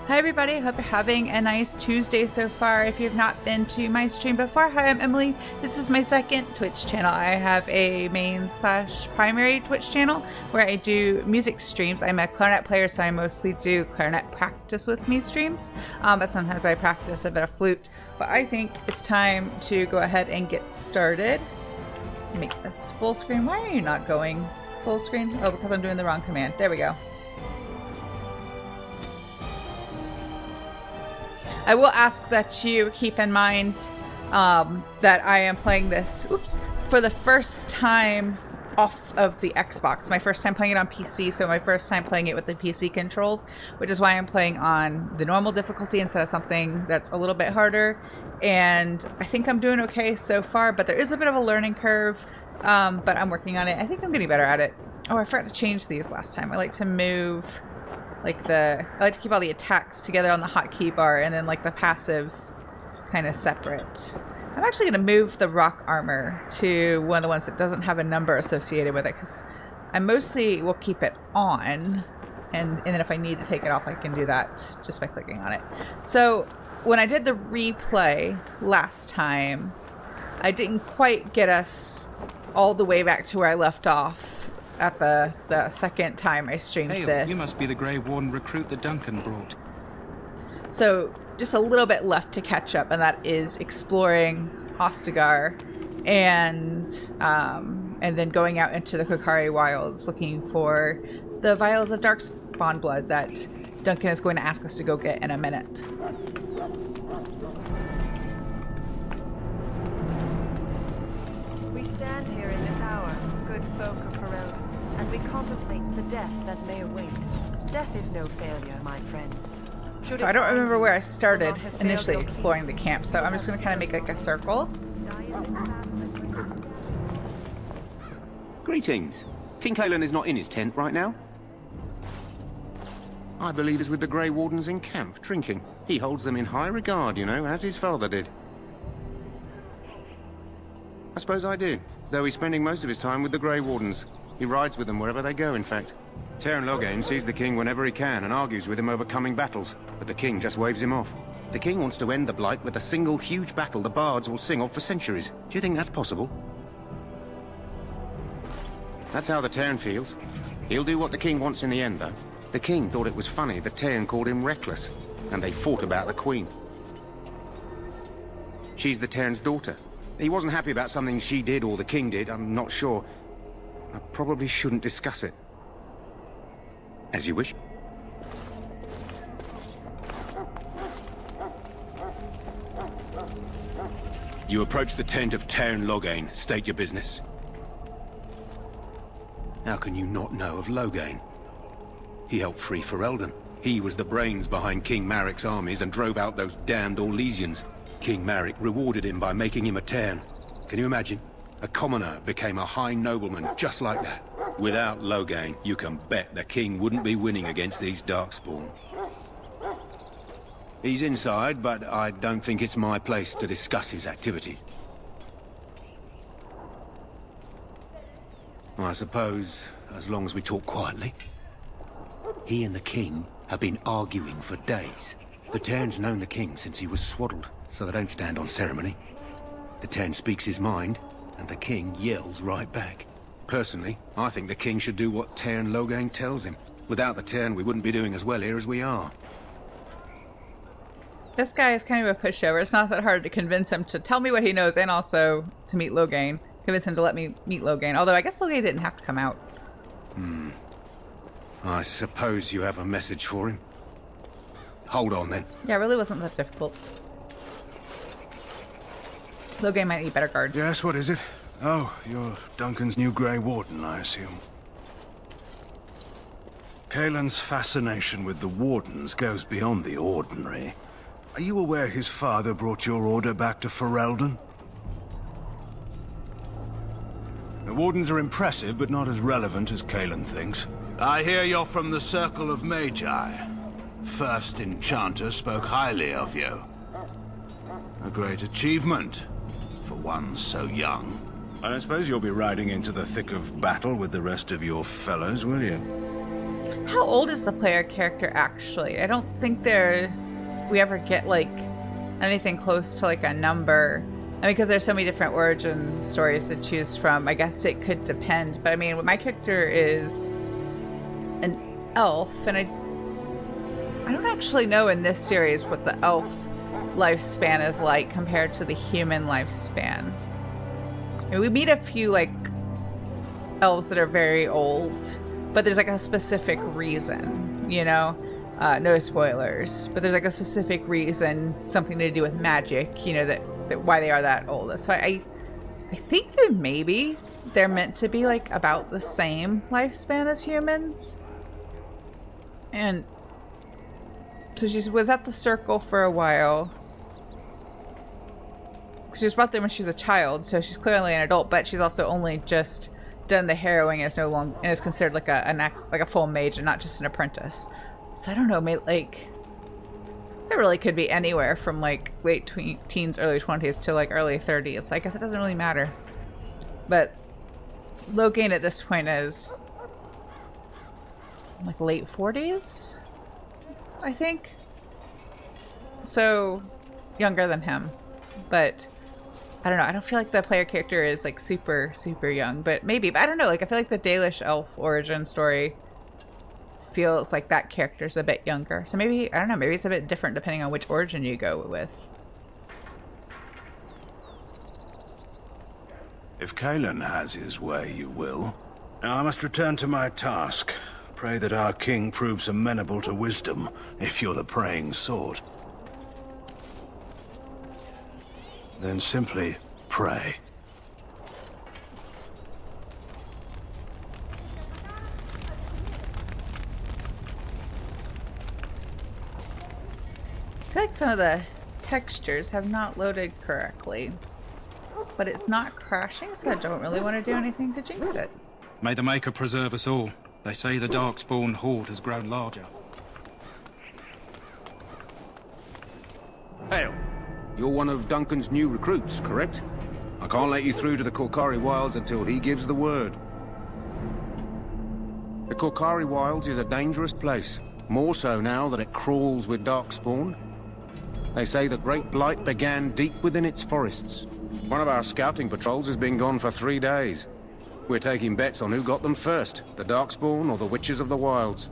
Hi everybody, hope you're having a nice Tuesday so far. If you've not been to my stream before, hi, I'm Emily. This is my second Twitch channel. I have a main/primary Twitch channel where I do music streams. I'm a clarinet player, so I mostly do clarinet practice with me streams, but sometimes I practice a bit of flute. But I think it's time to go ahead and get started. Make this full screen. Why are you not going full screen? Oh, because I'm doing the wrong command. There we go. I will ask that you keep in mind that I am playing this, for the first time off of the Xbox. My first time playing it on PC, so my first time playing it with the PC controls, which is why I'm playing on the normal difficulty instead of something that's a little bit harder. And I think I'm doing okay so far, but there is a bit of a learning curve, but I'm working on it. I think I'm getting better at it. Oh, I forgot to change these last time. I like to move... I like to keep all the attacks together on the hotkey bar, and then like the passives kind of separate. I'm actually going to move the rock armor to one of the ones that doesn't have a number associated with it, because I mostly will keep it on, and then if I need to take it off, I can do that just by clicking on it. So when I did the replay last time, I didn't quite get us all the way back to where I left off at the second time I streamed this. You must be the Grey Warden recruit that Duncan brought. So just a little bit left to catch up, and that is exploring Ostagar and then going out into the Kokari Wilds looking for the vials of Darkspawn blood that Duncan is going to ask us to go get in a minute. We stand here in this hour, good folk of Pharrell, and we contemplate the death that may await. Death is no failure, my friends. So I don't remember where I started initially exploring the camp, so I'm just going to kind of make like a circle. Greetings. King Kaelan is not in his tent right now. I believe he's with the Grey Wardens in camp, drinking. He holds them in high regard, you know, as his father did. I suppose I do, though he's spending most of his time with the Grey Wardens. He rides with them wherever they go, in fact. Teyrn Loghain sees the king whenever he can and argues with him over coming battles, but the king just waves him off. The king wants to end the Blight with a single huge battle the bards will sing of for centuries. Do you think that's possible? That's how the Teyrn feels. He'll do what the king wants in the end, though. The king thought it was funny that Teyrn called him reckless, and they fought about the queen. She's the Teyrn's daughter. He wasn't happy about something she did or the king did, I'm not sure. I probably shouldn't discuss it. As you wish. You approach the tent of Teyrn Loghain. State your business. How can you not know of Loghain? He helped free Ferelden. He was the brains behind King Maric's armies and drove out those damned Orlesians. King Maric rewarded him by making him a Teyrn. Can you imagine? A commoner became a high nobleman just like that. Without Loghain, you can bet the king wouldn't be winning against these Darkspawn. He's inside, but I don't think it's my place to discuss his activities. I suppose, as long as we talk quietly. He and the king have been arguing for days. The Teyrn's known the king since he was swaddled, so they don't stand on ceremony. The Teyrn speaks his mind, and the king yells right back. Personally, I think the king should do what Teyrn Loghain tells him. Without the Teyrn, we wouldn't be doing as well here as we are. This guy is kind of a pushover. It's not that hard to convince him to tell me what he knows and also to meet Loghain. Convince him to let me meet Loghain. Although I guess Loghain didn't have to come out. I suppose you have a message for him. Hold on then. Yeah, it really wasn't that difficult. Loghain might need better guards. Yes, what is it? Oh, you're Duncan's new Grey Warden, I assume. Kaelan's fascination with the Wardens goes beyond the ordinary. Are you aware his father brought your order back to Ferelden? The Wardens are impressive, but not as relevant as Kaelan thinks. I hear you're from the Circle of Magi. First Enchanter spoke highly of you. A great achievement, for one so young. I don't suppose you'll be riding into the thick of battle with the rest of your fellows, will you? How old is the player character actually? I don't think we ever get like anything close to like a number. And because there's so many different origin stories to choose from, I guess it could depend. But I mean, my character is an elf, and I don't actually know in this series what the elf lifespan is like compared to the human lifespan. I mean, we meet a few like elves that are very old, but there's like a specific reason, you know? No spoilers, but there's like a specific reason, something to do with magic, you know, that why they are that old. So I think that maybe they're meant to be like about the same lifespan as humans. And so she was at the circle for a while. She was brought there when she was a child, so she's clearly an adult, but she's also only just done the harrowing and is no longer and is considered like a full mage and not just an apprentice. So I don't know, maybe like it really could be anywhere from like late teens, early 20s to like early 30s. I guess it doesn't really matter. But Logain at this point is like late 40s, I think. So younger than him, but I don't know. I don't feel like the player character is like super, super young, but maybe. But I don't know. Like I feel like the Dalish elf origin story feels like that character's a bit younger. So maybe, I don't know, maybe it's a bit different depending on which origin you go with. If Kalen has his way, you will. Now I must return to my task. Pray that our king proves amenable to wisdom, if you're the praying sort. Then simply pray. I feel like some of the textures have not loaded correctly, but it's not crashing, so I don't really want to do anything to jinx it. May the Maker preserve us all. They say the Darkspawn horde has grown larger. Hail. You're one of Duncan's new recruits, correct? I can't let you through to the Korkari Wilds until he gives the word. The Korkari Wilds is a dangerous place. More so now that it crawls with Darkspawn. They say the Great Blight began deep within its forests. One of our scouting patrols has been gone for 3 days. We're taking bets on who got them first, the Darkspawn or the Witches of the Wilds.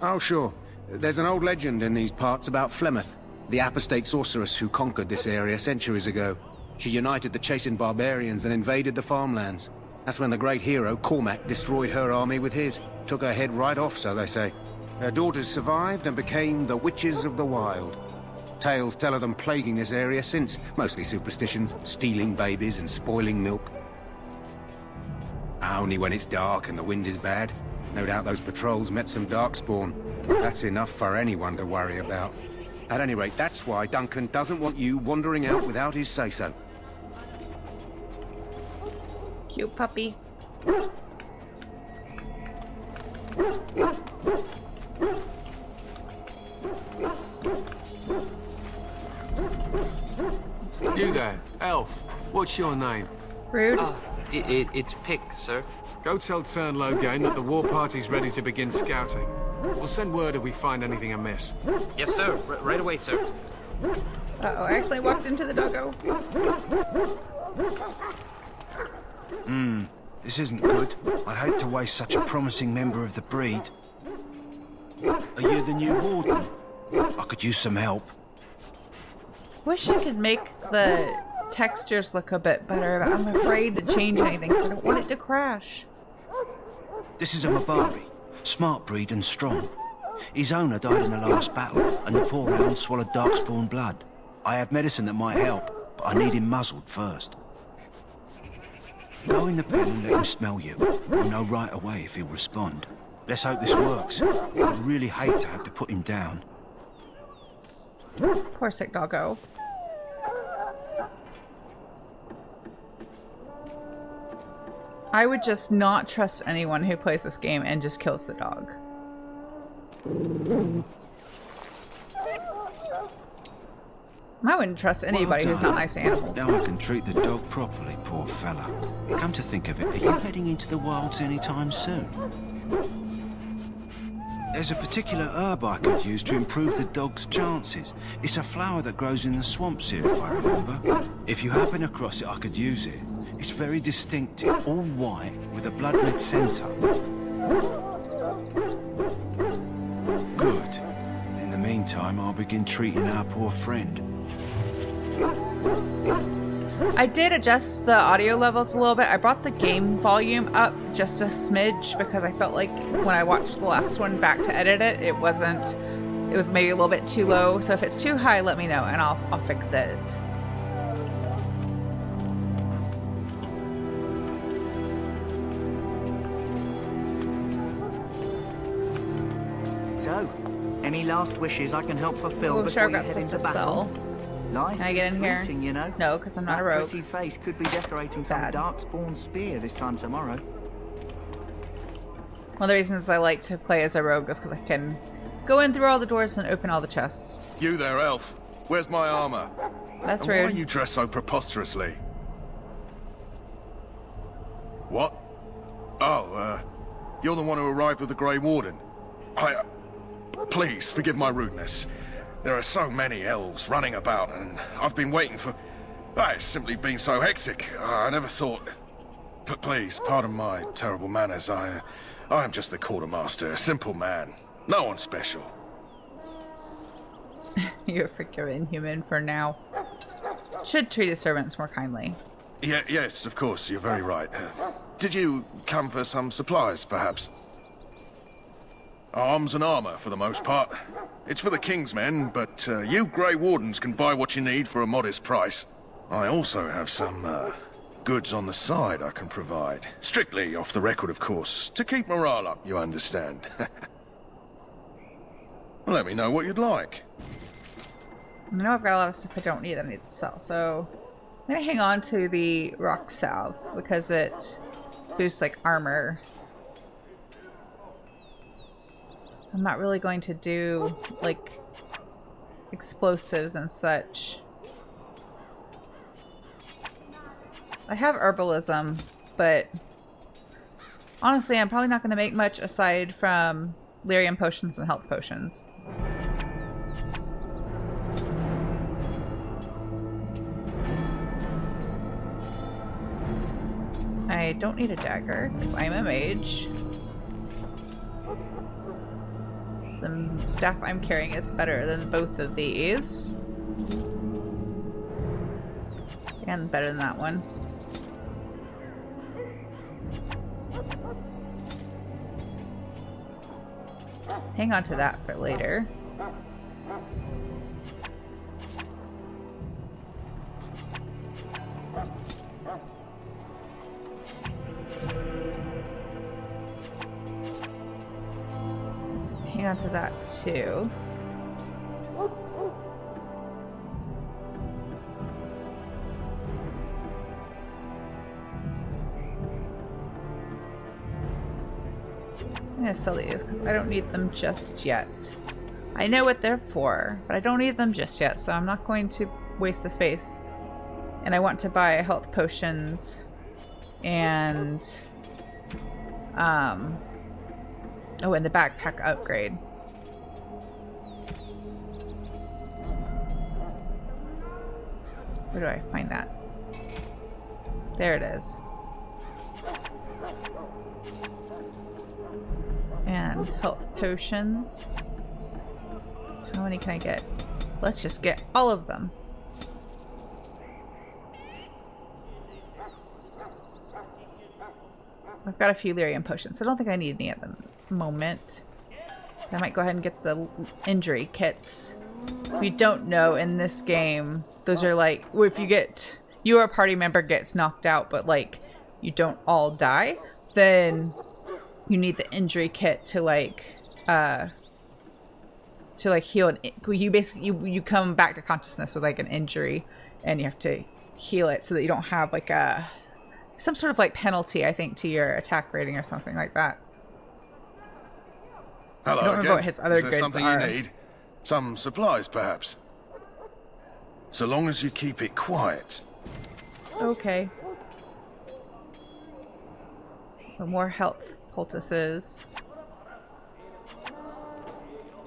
Oh, sure. There's an old legend in these parts about Flemeth, the apostate sorceress who conquered this area centuries ago. She united the chasing barbarians and invaded the farmlands. That's when the great hero, Cormac, destroyed her army with his. Took her head right off, so they say. Her daughters survived and became the Witches of the Wild. Tales tell of them plaguing this area since, mostly superstitions, stealing babies and spoiling milk. Only when it's dark and the wind is bad. No doubt those patrols met some Darkspawn. That's enough for anyone to worry about. At any rate, that's why Duncan doesn't want you wandering out without his say-so. Cute puppy. You there, elf. What's your name? Rude. It's Pick, sir. Go tell Turn Logain that the war party's ready to begin scouting. We'll send word if we find anything amiss. Yes, sir. Right away, sir. Uh-oh, I accidentally walked into the doggo. This isn't good. I'd hate to waste such a promising member of the breed. Are you the new warden? I could use some help. Wish I could make the textures look a bit better, but I'm afraid to change anything because I don't want it to crash. This is a Mabari. Smart breed and strong. His owner died in the last battle, and the poor hound swallowed Darkspawn blood. I have medicine that might help, but I need him muzzled first. Go in the pen and let him smell you. We'll know right away if he'll respond. Let's hope this works. I'd really hate to have to put him down. Poor sick doggo. I would just not trust anyone who plays this game and just kills the dog. I wouldn't trust anybody who's not nice to animals. Now I can treat the dog properly, poor fella. Come to think of it, are you heading into the wilds anytime soon? There's a particular herb I could use to improve the dog's chances. It's a flower that grows in the swamps here, if I remember. If you happen across it, I could use it. It's very distinctive, all white, with a blood-red centre. Good. In the meantime, I'll begin treating our poor friend. I did adjust the audio levels a little bit. I brought the game volume up just a smidge because I felt like when I watched the last one back to edit it, it was maybe a little bit too low. So if it's too high, let me know and I'll fix it. So, any last wishes I can help fulfill Oh, before sure, I've you got head stuff into to battle? sell. Life Can I get in here? fleeting, you know. No, because I'm not a That rogue. pretty face could be decorating some Sad. darkspawn spear this time tomorrow. One of the reasons I like to play as a rogue is because I can go in through all the doors and open all the chests. You there, elf. Where's my armor? That's And why are rude. you dressed so preposterously? What? Oh, you're the one who arrived with the Grey Warden. Please, forgive my rudeness. There are so many elves running about, and I've been waiting for... It's simply been so hectic. I never thought... Please, pardon my terrible manners. I am just the quartermaster, a simple man. No one special. You're forgiven, human, for now. Should treat his servants more kindly. Yes, of course, you're very right. Did you come for some supplies, perhaps? Arms and armor, for the most part. It's for the King's men, but you Grey Wardens can buy what you need for a modest price. I also have some goods on the side I can provide. Strictly off the record, of course, to keep morale up, you understand. Let me know what you'd like. I know I've got a lot of stuff I don't need that I need to sell, so I'm gonna hang on to the rock salve because it boosts like armor. I'm not really going to do like explosives and such. I have herbalism, but honestly I'm probably not going to make much aside from lyrium potions and health potions. I don't need a dagger because I'm a mage. The staff I'm carrying is better than both of these. And better than that one. Hang on to that for later. Hang on to that too. I'm gonna sell these because I don't need them just yet. I know what they're for, but I don't need them just yet, so I'm not going to waste the space. And I want to buy health potions and oh, and the backpack upgrade. Where do I find that? There it is. And health potions. How many can I get? Let's just get all of them. I've got a few lyrium potions, so I don't think I need any at the moment. I might go ahead and get the injury kits. If you don't know, in this game, those are like, if you get, you or a party member gets knocked out, but like, you don't all die, then you need the injury kit to heal. You basically, you come back to consciousness with like an injury, and you have to heal it so that you don't have like some sort of like penalty, I think, to your attack rating or something like that. Hello I don't remember again. what his other Is there goods something are. you need? Some supplies, perhaps? So long as you keep it quiet. Okay. For more health poultices.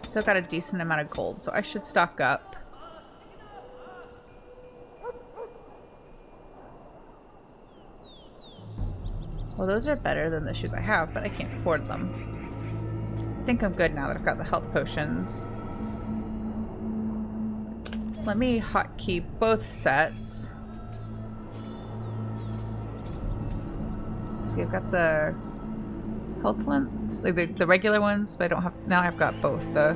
Still got a decent amount of gold, so I should stock up. Well, those are better than the shoes I have, but I can't afford them. I think I'm good now that I've got the health potions. Let me hotkey both sets. See, I've got the health ones, like the regular ones, but I don't have. Now I've got both the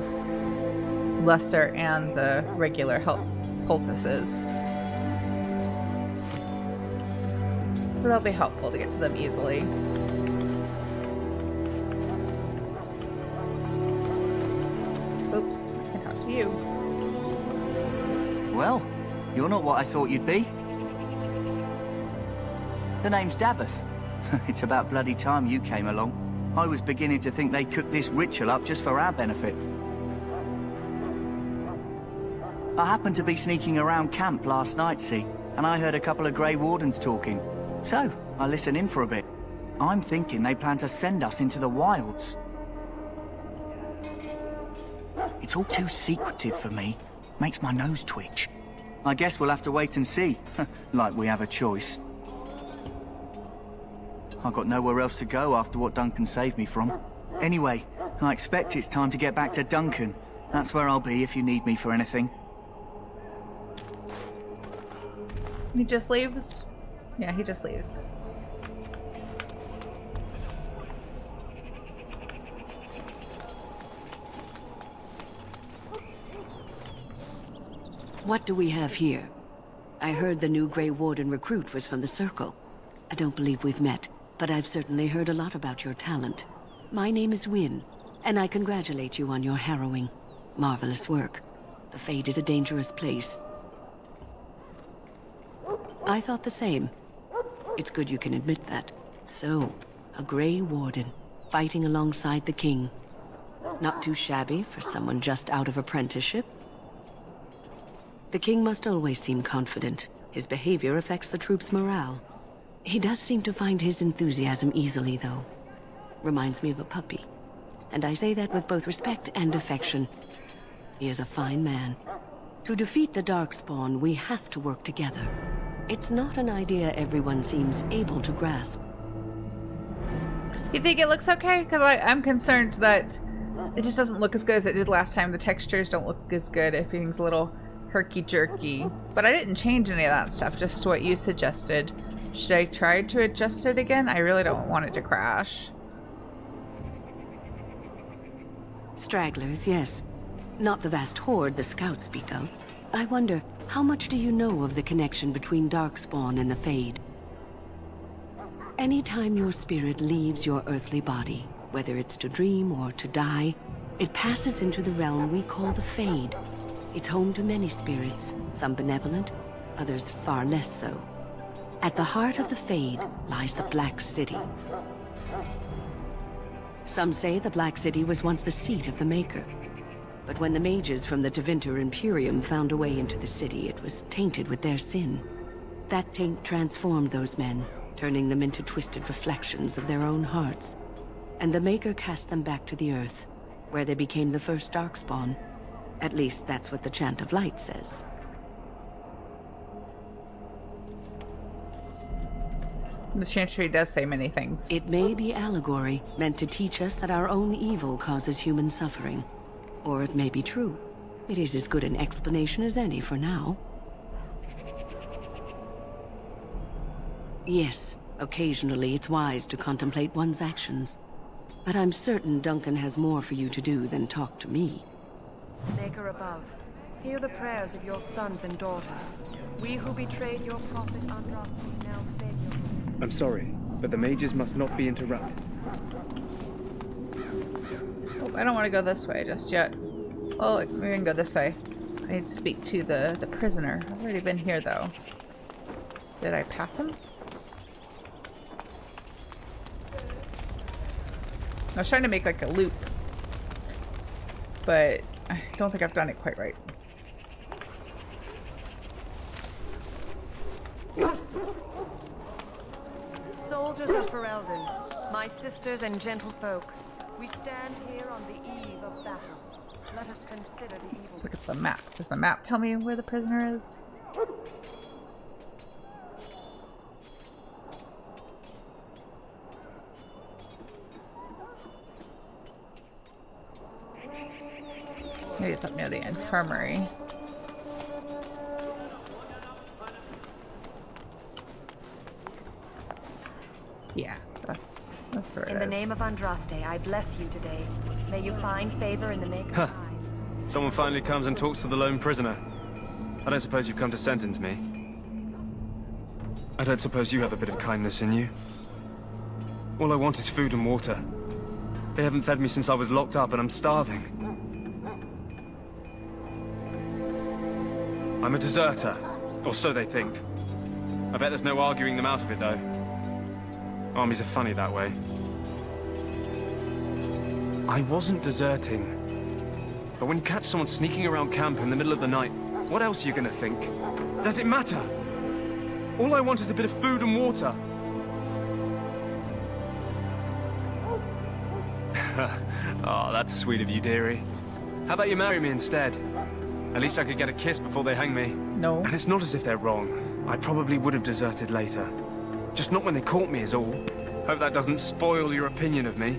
lesser and the regular health poultices. So that'll be helpful to get to them easily. Oops, I talked to you. Well, you're not what I thought you'd be. The name's Daveth. It's about bloody time you came along. I was beginning to think they cooked this ritual up just for our benefit. I happened to be sneaking around camp last night, see, and I heard a couple of Grey Wardens talking. So, I listened in for a bit. I'm thinking they plan to send us into the wilds. It's all too secretive for me. Makes my nose twitch. I guess we'll have to wait and see. Like we have a choice. I've got nowhere else to go after what Duncan saved me from. Anyway, I expect it's time to get back to Duncan. That's where I'll be if you need me for anything. He just leaves? Yeah, he just leaves. What do we have here? I heard the new Grey Warden recruit was from the Circle. I don't believe we've met, but I've certainly heard a lot about your talent. My name is Wynne, and I congratulate you on your harrowing, marvelous work. The Fade is a dangerous place. I thought the same. It's good you can admit that. So, a Grey Warden, fighting alongside the King. Not too shabby for someone just out of apprenticeship. The King must always seem confident. His behavior affects the troops' morale. He does seem to find his enthusiasm easily, though. Reminds me of a puppy. And I say that with both respect and affection. He is a fine man. To defeat the Darkspawn, we have to work together. It's not an idea everyone seems able to grasp. You think it looks okay? Because I'm concerned that it just doesn't look as good as it did last time. The textures don't look as good. Everything's a little herky-jerky. But I didn't change any of that stuff, just what you suggested. Should I try to adjust it again? I really don't want it to crash. Stragglers, yes. Not the vast horde the scouts speak of. I wonder, how much do you know of the connection between Darkspawn and the Fade? Anytime your spirit leaves your earthly body, whether it's to dream or to die, it passes into the realm we call the Fade. It's home to many spirits, some benevolent, others far less so. At the heart of the Fade lies the Black City. Some say the Black City was once the seat of the Maker. But when the mages from the Tevinter Imperium found a way into the city, it was tainted with their sin. That taint transformed those men, turning them into twisted reflections of their own hearts. And the Maker cast them back to the Earth, where they became the first Darkspawn. At least that's what the Chant of Light says. The Chantry does say many things. It may be allegory, meant to teach us that our own evil causes human suffering. Or it may be true. It is as good an explanation as any for now. Yes, occasionally it's wise to contemplate one's actions. But I'm certain Duncan has more for you to do than talk to me. Maker above, hear the prayers of your sons and daughters. We who betrayed your prophet Andraste now beg you. I'm sorry, but the mages must not be interrupted. Oh, I don't want to go this way just yet. Oh, we can go this way. I need to speak to the prisoner. I've already been here, though. Did I pass him? I was trying to make like a loop, but I don't think I've done it quite right. Soldiers of Ferelden, my sisters and gentlefolk, we stand here on the eve of battle. Let us consider the evil. Let's look at the map. Does the map tell me where the prisoner is? Maybe it's up near the infirmary. Yeah, that's where it is. In the name of Andraste, I bless you today. May you find favor in the Maker's eyes. Someone finally comes and talks to the lone prisoner. I don't suppose you've come to sentence me. I don't suppose you have a bit of kindness in you. All I want is food and water. They haven't fed me since I was locked up and I'm starving. I'm a deserter, or so they think. I bet there's no arguing them out of it, though. Armies are funny that way. I wasn't deserting. But when you catch someone sneaking around camp in the middle of the night, what else are you gonna think? Does it matter? All I want is a bit of food and water. Oh, that's sweet of you, dearie. How about you marry me instead? At least I could get a kiss before they hang me. No. And it's not as if they're wrong. I probably would have deserted later. Just not when they caught me is all. Hope that doesn't spoil your opinion of me.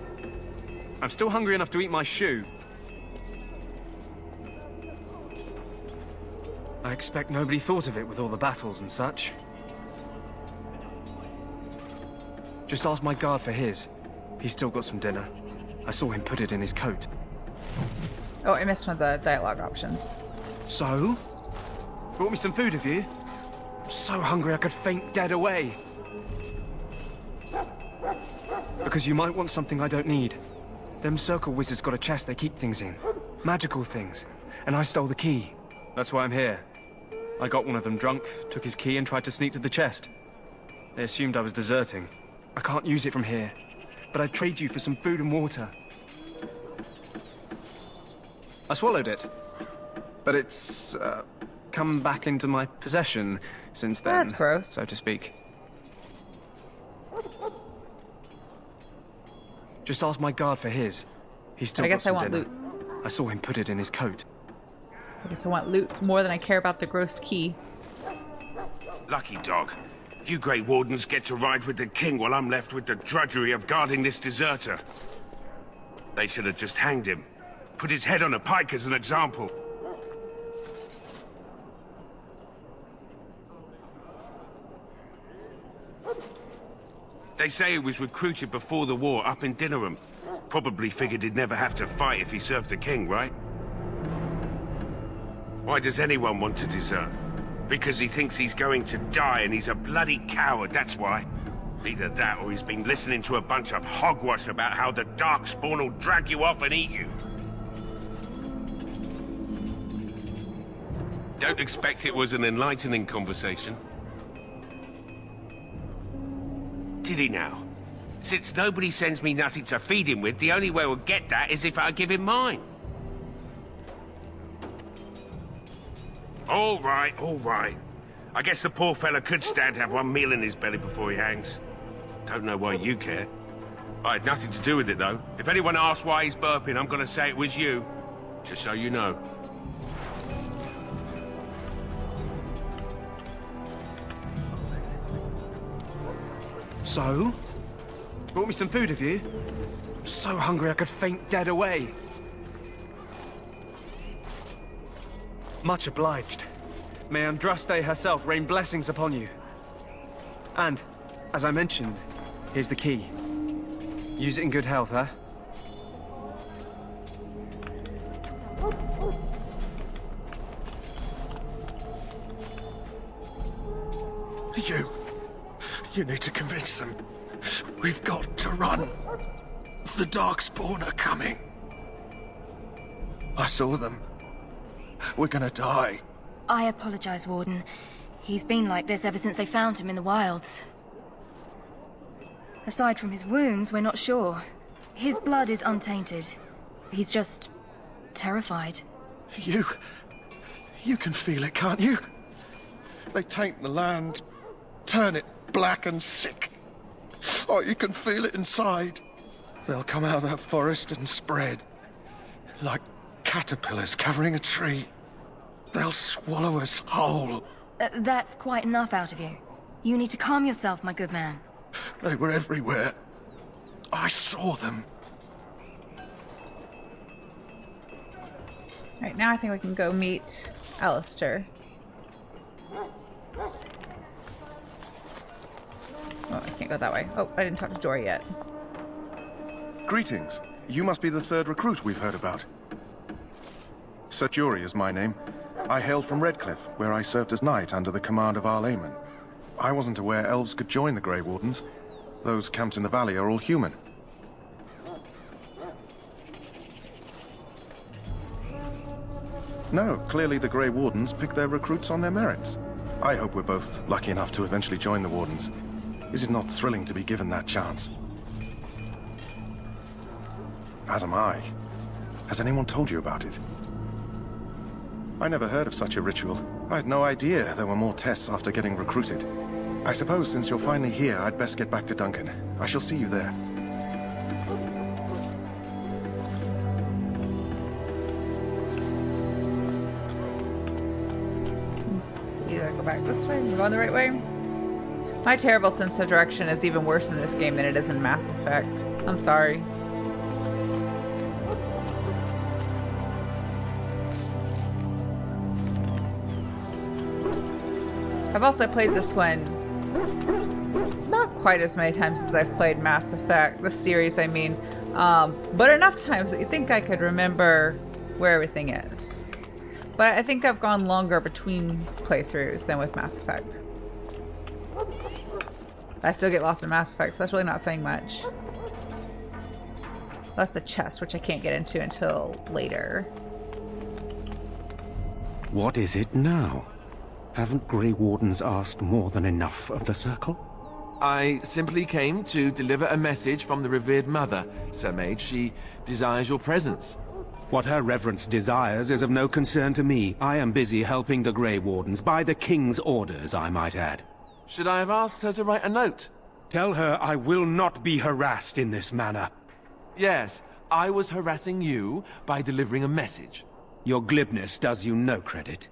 I'm still hungry enough to eat my shoe. I expect nobody thought of it with all the battles and such. Just ask my guard for his. He's still got some dinner. I saw him put it in his coat. Oh, I missed one of the dialogue options. So? Brought me some food, have you? I'm so hungry I could faint dead away. Because you might want something I don't need. Them circle wizards got a chest they keep things in. Magical things. And I stole the key. That's why I'm here. I got one of them drunk, took his key and tried to sneak to the chest. They assumed I was deserting. I can't use it from here. But I'd trade you for some food and water. I swallowed it. But it's, come back into my possession since then. That's gross. So to speak. Just ask my guard for his. He's still got some dinner. Loot. I saw him put it in his coat. I guess I want loot more than I care about the gross key. Lucky dog. You Grey Wardens get to ride with the king while I'm left with the drudgery of guarding this deserter. They should have just hanged him. Put his head on a pike as an example. They say he was recruited before the war up in Dinnerham. Probably figured he'd never have to fight if he served the king, right? Why does anyone want to desert? Because he thinks he's going to die and he's a bloody coward, that's why. Either that or he's been listening to a bunch of hogwash about how the Darkspawn will drag you off and eat you. Don't expect it was an enlightening conversation. Did he now? Since nobody sends me nothing to feed him with, the only way we'll get that is if I give him mine. All right, all right. I guess the poor fella could stand to have one meal in his belly before he hangs. Don't know why you care. I had nothing to do with it, though. If anyone asks why he's burping, I'm gonna say it was you. Just so you know. So? Brought me some food, have you? I'm so hungry I could faint dead away. Much obliged. May Andraste herself rain blessings upon you. And, as I mentioned, here's the key. Use it in good health, huh? You need to convince them. We've got to run. The Darkspawn are coming. I saw them. We're gonna die. I apologize, Warden. He's been like this ever since they found him in the wilds. Aside from his wounds, we're not sure. His blood is untainted. He's just terrified. You can feel it, can't you? They taint the land, turn it black and sick. Oh, you can feel it inside. They'll come out of that forest and spread. Like caterpillars covering a tree. They'll swallow us whole. That's quite enough out of you. You need to calm yourself, my good man. They were everywhere. I saw them. Right, now I think we can go meet Alistair. Oh, I can't go that way. Oh, I didn't talk to Jory yet. Greetings. You must be the third recruit we've heard about. Sir Jory is my name. I hail from Redcliffe, where I served as knight under the command of Arl Eamon. I wasn't aware elves could join the Grey Wardens. Those camped in the valley are all human. No, clearly the Grey Wardens pick their recruits on their merits. I hope we're both lucky enough to eventually join the Wardens. Is it not thrilling to be given that chance? As am I. Has anyone told you about it? I never heard of such a ritual. I had no idea there were more tests after getting recruited. I suppose since you're finally here, I'd best get back to Duncan. I shall see you there. Either go back this way, am I going the right way? My terrible sense of direction is even worse in this game than it is in Mass Effect. I'm sorry. I've also played this one not quite as many times as I've played Mass Effect, the series I mean, but enough times that you think I could remember where everything is. But I think I've gone longer between playthroughs than with Mass Effect. I still get lost in Mass Effect, so that's really not saying much. That's the chest, which I can't get into until later. What is it now? Haven't Grey Wardens asked more than enough of the Circle? I simply came to deliver a message from the revered mother, Sir Mage. She desires your presence. What her reverence desires is of no concern to me. I am busy helping the Grey Wardens, by the King's orders, I might add. Should I have asked her to write a note? Tell her I will not be harassed in this manner. Yes, I was harassing you by delivering a message. Your glibness does you no credit.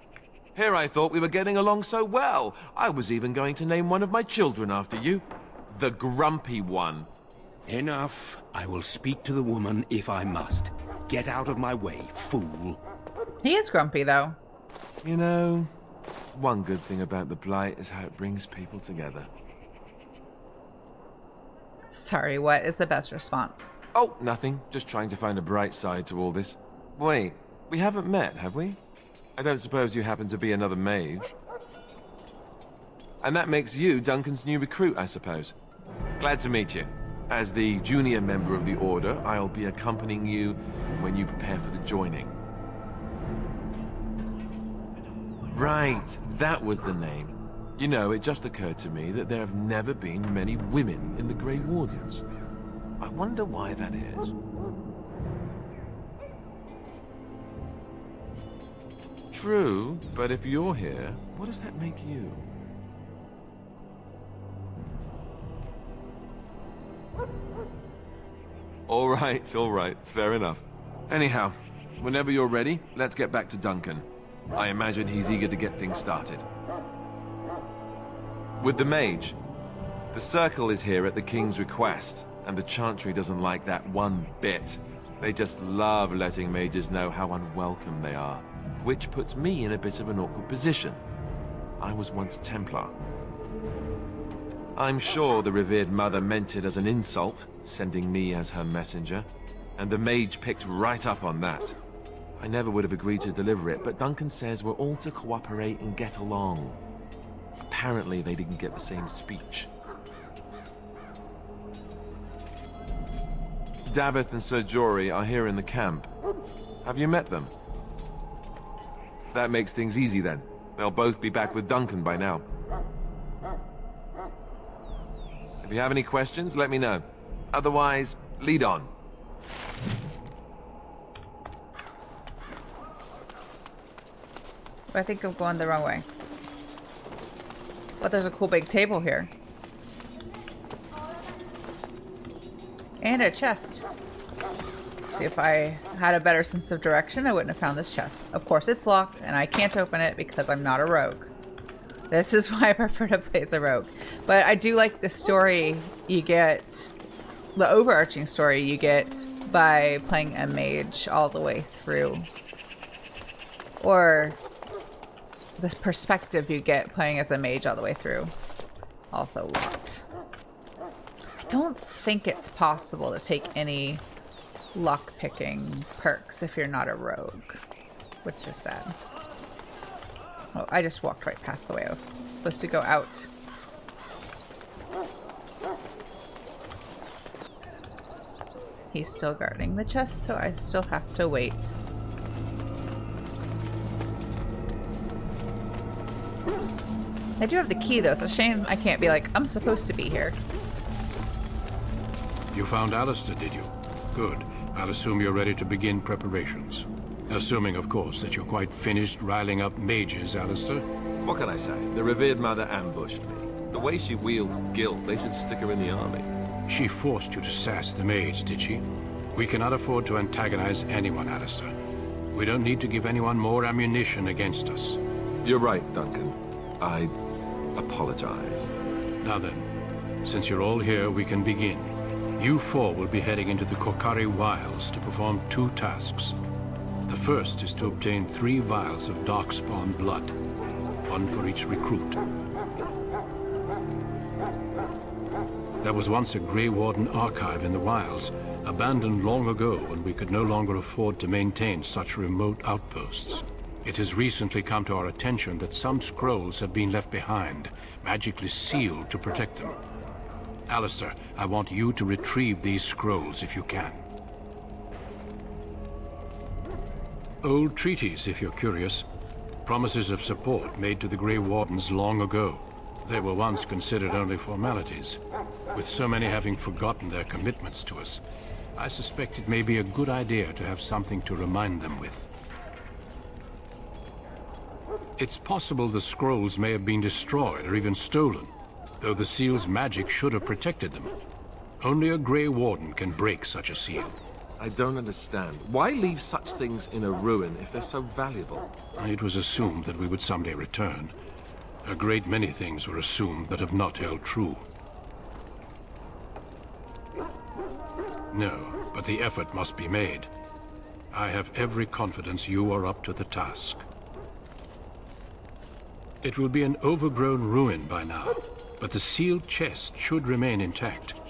Here I thought we were getting along so well. I was even going to name one of my children after you. The Grumpy One. Enough. I will speak to the woman if I must. Get out of my way, fool. He is grumpy, though. You know, one good thing about the Blight is how it brings people together. Sorry, what is the best response? Oh, nothing. Just trying to find a bright side to all this. Wait, we haven't met, have we? I don't suppose you happen to be another mage? And that makes you Duncan's new recruit, I suppose. Glad to meet you. As the junior member of the Order, I'll be accompanying you when you prepare for the joining. Right, that was the name. You know, it just occurred to me that there have never been many women in the Grey Wardens. I wonder why that is. True, but if you're here, what does that make you? All right, fair enough. Anyhow, whenever you're ready, let's get back to Duncan. I imagine he's eager to get things started. With the Mage, the Circle is here at the King's request, and the Chantry doesn't like that one bit. They just love letting mages know how unwelcome they are, which puts me in a bit of an awkward position. I was once a Templar. I'm sure the revered mother meant it as an insult, sending me as her messenger, and the Mage picked right up on that. I never would have agreed to deliver it, but Duncan says we're all to cooperate and get along. Apparently they didn't get the same speech. Davith and Sir Jory are here in the camp. Have you met them? That makes things easy then. They'll both be back with Duncan by now. If you have any questions, let me know. Otherwise, lead on. I think I'm going the wrong way. But there's a cool big table here. And a chest. See, if I had a better sense of direction, I wouldn't have found this chest. Of course, it's locked, and I can't open it because I'm not a rogue. This is why I prefer to play as a rogue. But I do like the story you get, the overarching story you get by playing a mage all the way through. Or this perspective you get playing as a mage all the way through. Also locked. I don't think it's possible to take any lock-picking perks if you're not a rogue, which is sad. Oh, I just walked right past the way I was supposed to go out. He's still guarding the chest, so I still have to wait. I do have the key, though. It's a shame I can't be like, I'm supposed to be here. You found Alistair, did you? Good. I'll assume you're ready to begin preparations. Assuming, of course, that you're quite finished riling up mages, Alistair. What can I say? The revered mother ambushed me. The way she wields guilt, they should stick her in the army. She forced you to sass the mage, did she? We cannot afford to antagonize anyone, Alistair. We don't need to give anyone more ammunition against us. You're right, Duncan. I apologize. Now then, since you're all here, we can begin. You four will be heading into the Korcari Wilds to perform 2 tasks. The first is to obtain 3 vials of Darkspawn blood, 1 for each recruit. There was once a Grey Warden archive in the wilds, abandoned long ago when we could no longer afford to maintain such remote outposts. It has recently come to our attention that some scrolls have been left behind, magically sealed to protect them. Alistair, I want you to retrieve these scrolls if you can. Old treaties, if you're curious. Promises of support made to the Grey Wardens long ago. They were once considered only formalities. With so many having forgotten their commitments to us, I suspect it may be a good idea to have something to remind them with. It's possible the scrolls may have been destroyed or even stolen, though the seal's magic should have protected them. Only a Grey Warden can break such a seal. I don't understand. Why leave such things in a ruin if they're so valuable? It was assumed that we would someday return. A great many things were assumed that have not held true. No, but the effort must be made. I have every confidence you are up to the task. It will be an overgrown ruin by now, but the sealed chest should remain intact.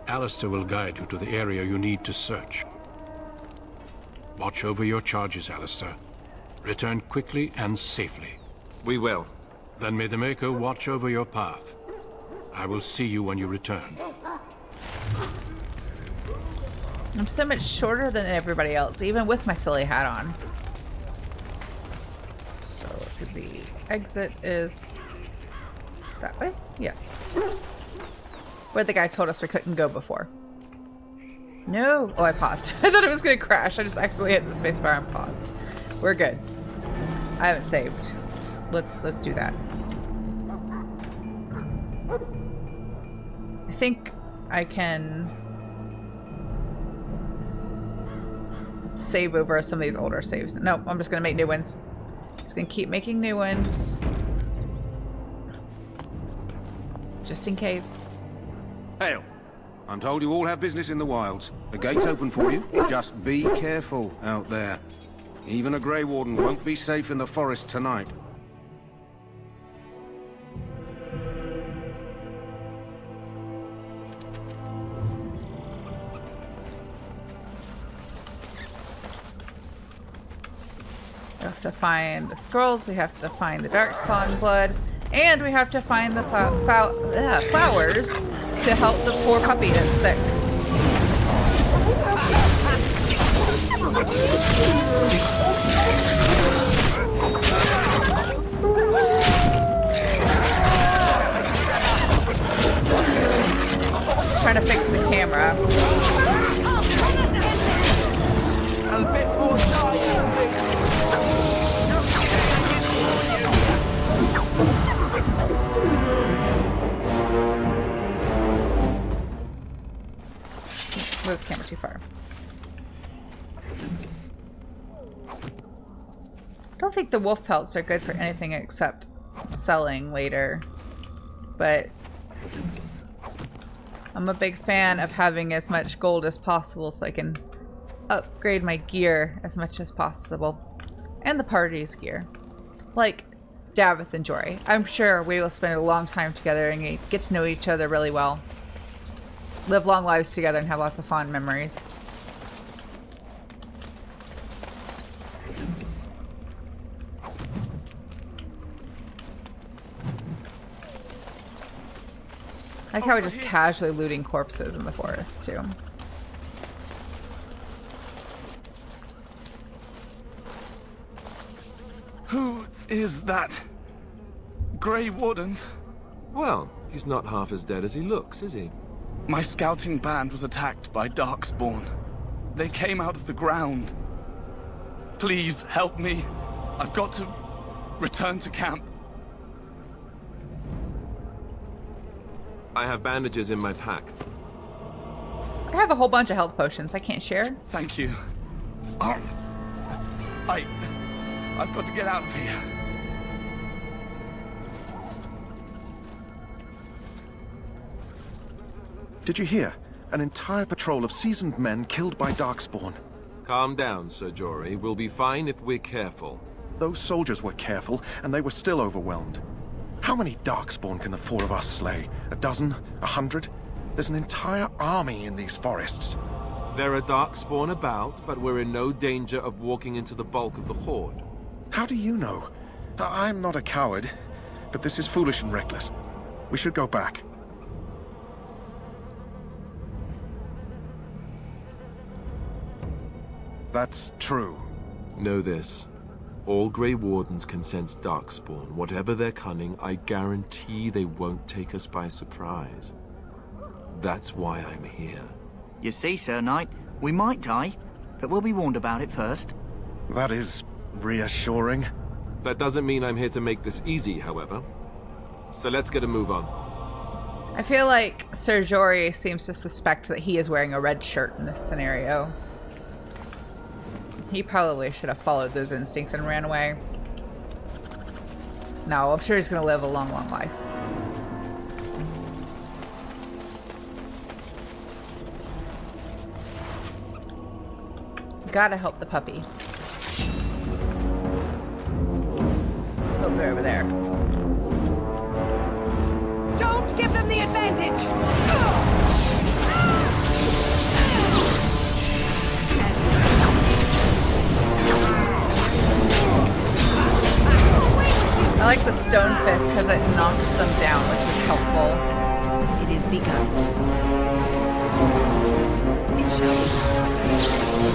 Alistair will guide you to the area you need to search. Watch over your charges, Alistair. Return quickly and safely. We will. Then may the Maker watch over your path. I will see you when you return. I'm so much shorter than everybody else, even with my silly hat on. So let's see, the exit is that way? Yes. Where the guy told us we couldn't go before. No! Oh, I paused. I thought it was gonna crash. I just accidentally hit the spacebar and paused. We're good. I haven't saved. Let's do that. I think I can save over some of these older saves. No, I'm just gonna make new ones. Just gonna keep making new ones. Just in case. Hail. I'm told you all have business in the wilds. The gate's open for you. Just be careful out there. Even a Grey Warden won't be safe in the forest tonight. We have to find the scrolls, we have to find the Darkspawn blood, and we have to find the flowers to help the poor puppy that's sick. Trying to fix the camera. A bit more time. I don't think the wolf pelts are good for anything except selling later. But I'm a big fan of having as much gold as possible so I can upgrade my gear as much as possible. And the party's gear. Like Davith and Jory. I'm sure we will spend a long time together and get to know each other really well. Live long lives together and have lots of fond memories. I like how we're just casually looting corpses in the forest, too. Who is that? Grey Wardens? Well, he's not half as dead as he looks, is he? My scouting band was attacked by Darkspawn. They came out of the ground. Please help me. I've got to return to camp. I have bandages in my pack. I have a whole bunch of health potions I can't share. Thank you. I've got to get out of here. Did you hear? An entire patrol of seasoned men killed by Darkspawn. Calm down, Sir Jory. We'll be fine if we're careful. Those soldiers were careful, and they were still overwhelmed. How many Darkspawn can the four of us slay? A dozen? 100? There's an entire army in these forests. There are Darkspawn about, but we're in no danger of walking into the bulk of the Horde. How do you know? I'm not a coward, but this is foolish and reckless. We should go back. That's true. Know this. All Grey Wardens can sense Darkspawn. Whatever their cunning, I guarantee they won't take us by surprise. That's why I'm here. You see, Sir Knight, we might die, but we'll be warned about it first. That is reassuring. That doesn't mean I'm here to make this easy, however. So let's get a move on. I feel like Sir Jory seems to suspect that he is wearing a red shirt in this scenario. He probably should have followed those instincts and ran away. No, I'm sure he's gonna live a long, long life. Gotta help the puppy. Oh, they're over there. Don't give them the advantage! I like the stone fist because it knocks them down, which is helpful. It is begun.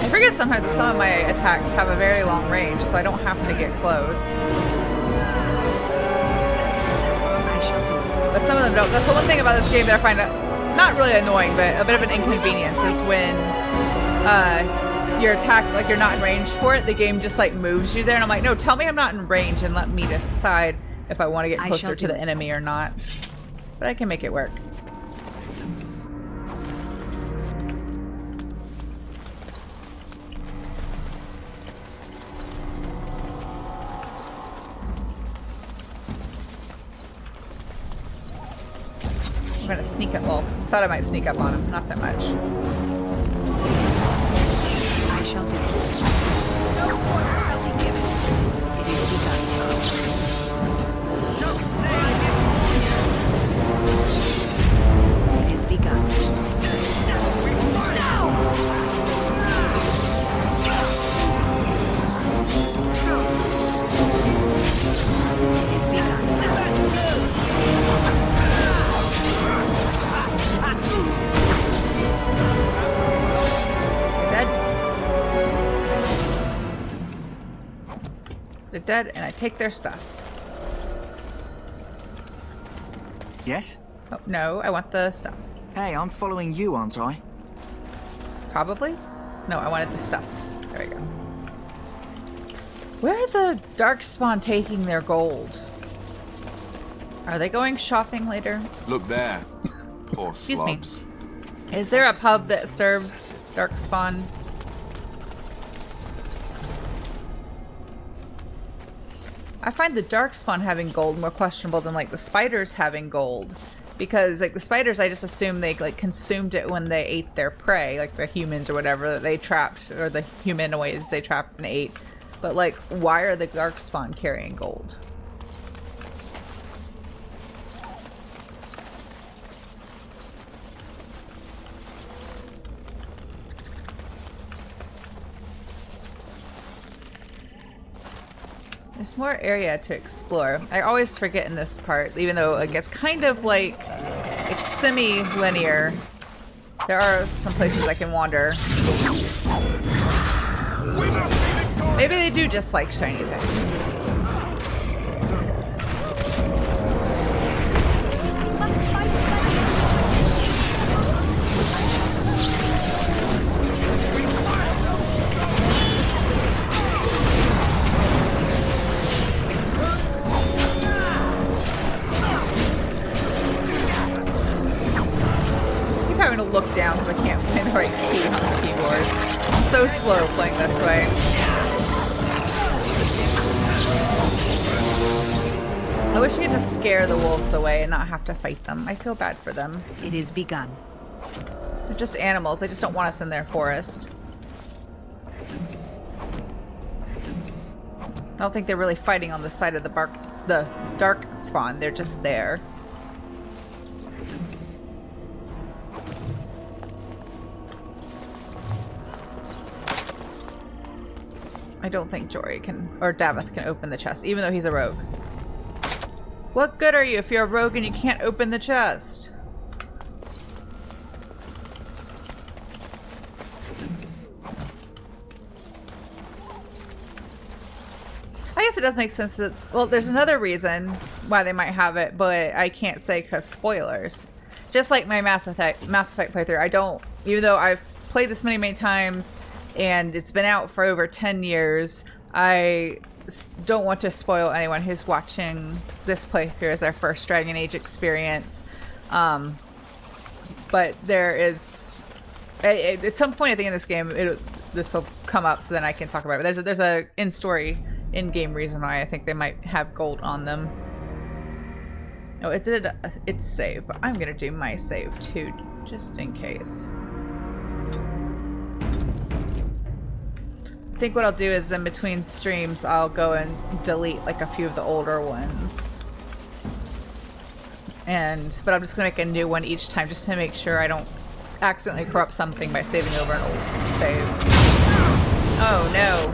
I forget sometimes that some of my attacks have a very long range, so I don't have to get close. But some of them don't. That's the one thing about this game that I find not really annoying, but a bit of an inconvenience is when your attack, like you're not in range for it, the game just like moves you there, and I'm like, no, tell me I'm not in range and let me decide if I want to get closer to the enemy or not. But I can make it work. I'm gonna sneak up. Well, thought I might sneak up on him. Not so much. I shall do it. No order shall be given. It is begun. Don't say I didn't warn you. It is begun. It is begun. They're dead, and I take their stuff. Yes? Oh, no, I want the stuff. Hey, I'm following you, aren't I? Probably? No, I wanted the stuff. There we go. Where are the Darkspawn taking their gold? Are they going shopping later? Look there. Poor Excuse slobs. me. Is there a pub that serves Darkspawn? I find the darkspawn having gold more questionable than like the spiders having gold. Because like the spiders, I just assume they like consumed it when they ate their prey, like the humans or whatever that they trapped, or the humanoids they trapped and ate. But like, why are the darkspawn carrying gold? There's more area to explore. I always forget in this part, even though like, it's kind of like it's semi-linear. There are some places I can wander. Maybe they do just like shiny things. Having to look down because I can't find the right key on the keyboard. I'm so slow playing this way. I wish you could just scare the wolves away and not have to fight them. I feel bad for them. It is begun. They're just animals. They just don't want us in their forest. I don't think they're really fighting on the side of the dark spawn. They're just there. I don't think Jory can, or Davith can open the chest, even though he's a rogue. What good are you if you're a rogue and you can't open the chest? I guess it does make sense that, well, there's another reason why they might have it, but I can't say because spoilers. Just like my Mass Effect playthrough, I don't, even though I've played this many times, and it's been out for over 10 years. I don't want to spoil anyone who's watching this playthrough as their first Dragon Age experience. But there is... At some point at the end of this game, this will come up so then I can talk about it. There's a in-story, in-game reason why I think they might have gold on them. Oh, it did its save, but I'm going to do my save too, just in case. I think what I'll do is in between streams I'll go and delete like a few of the older ones, but I'm just gonna make a new one each time just to make sure I don't accidentally corrupt something by saving over an old save. Oh no,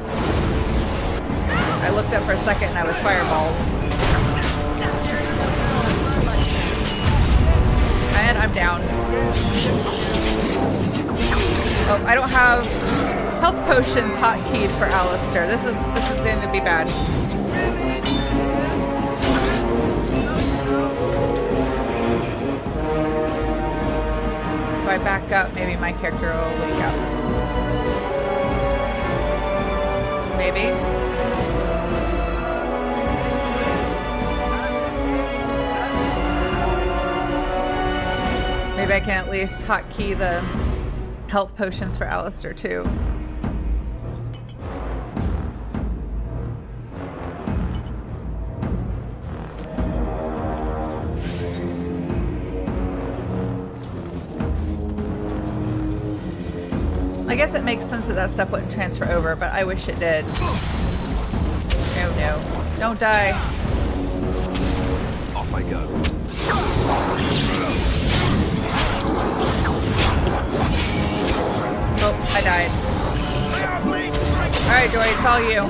I looked up for a second and I was fireballed, and I'm down. Oh, I don't have health potions hotkeyed for Alistair. This is going to be bad. If I back up, maybe my character will wake up. Maybe. Maybe I can at least hotkey the health potions for Alistair too. I guess it makes sense that that stuff wouldn't transfer over, but I wish it did. Oh no. Don't die. Off I go. Oh, I died. Alright, Joy, it's all you.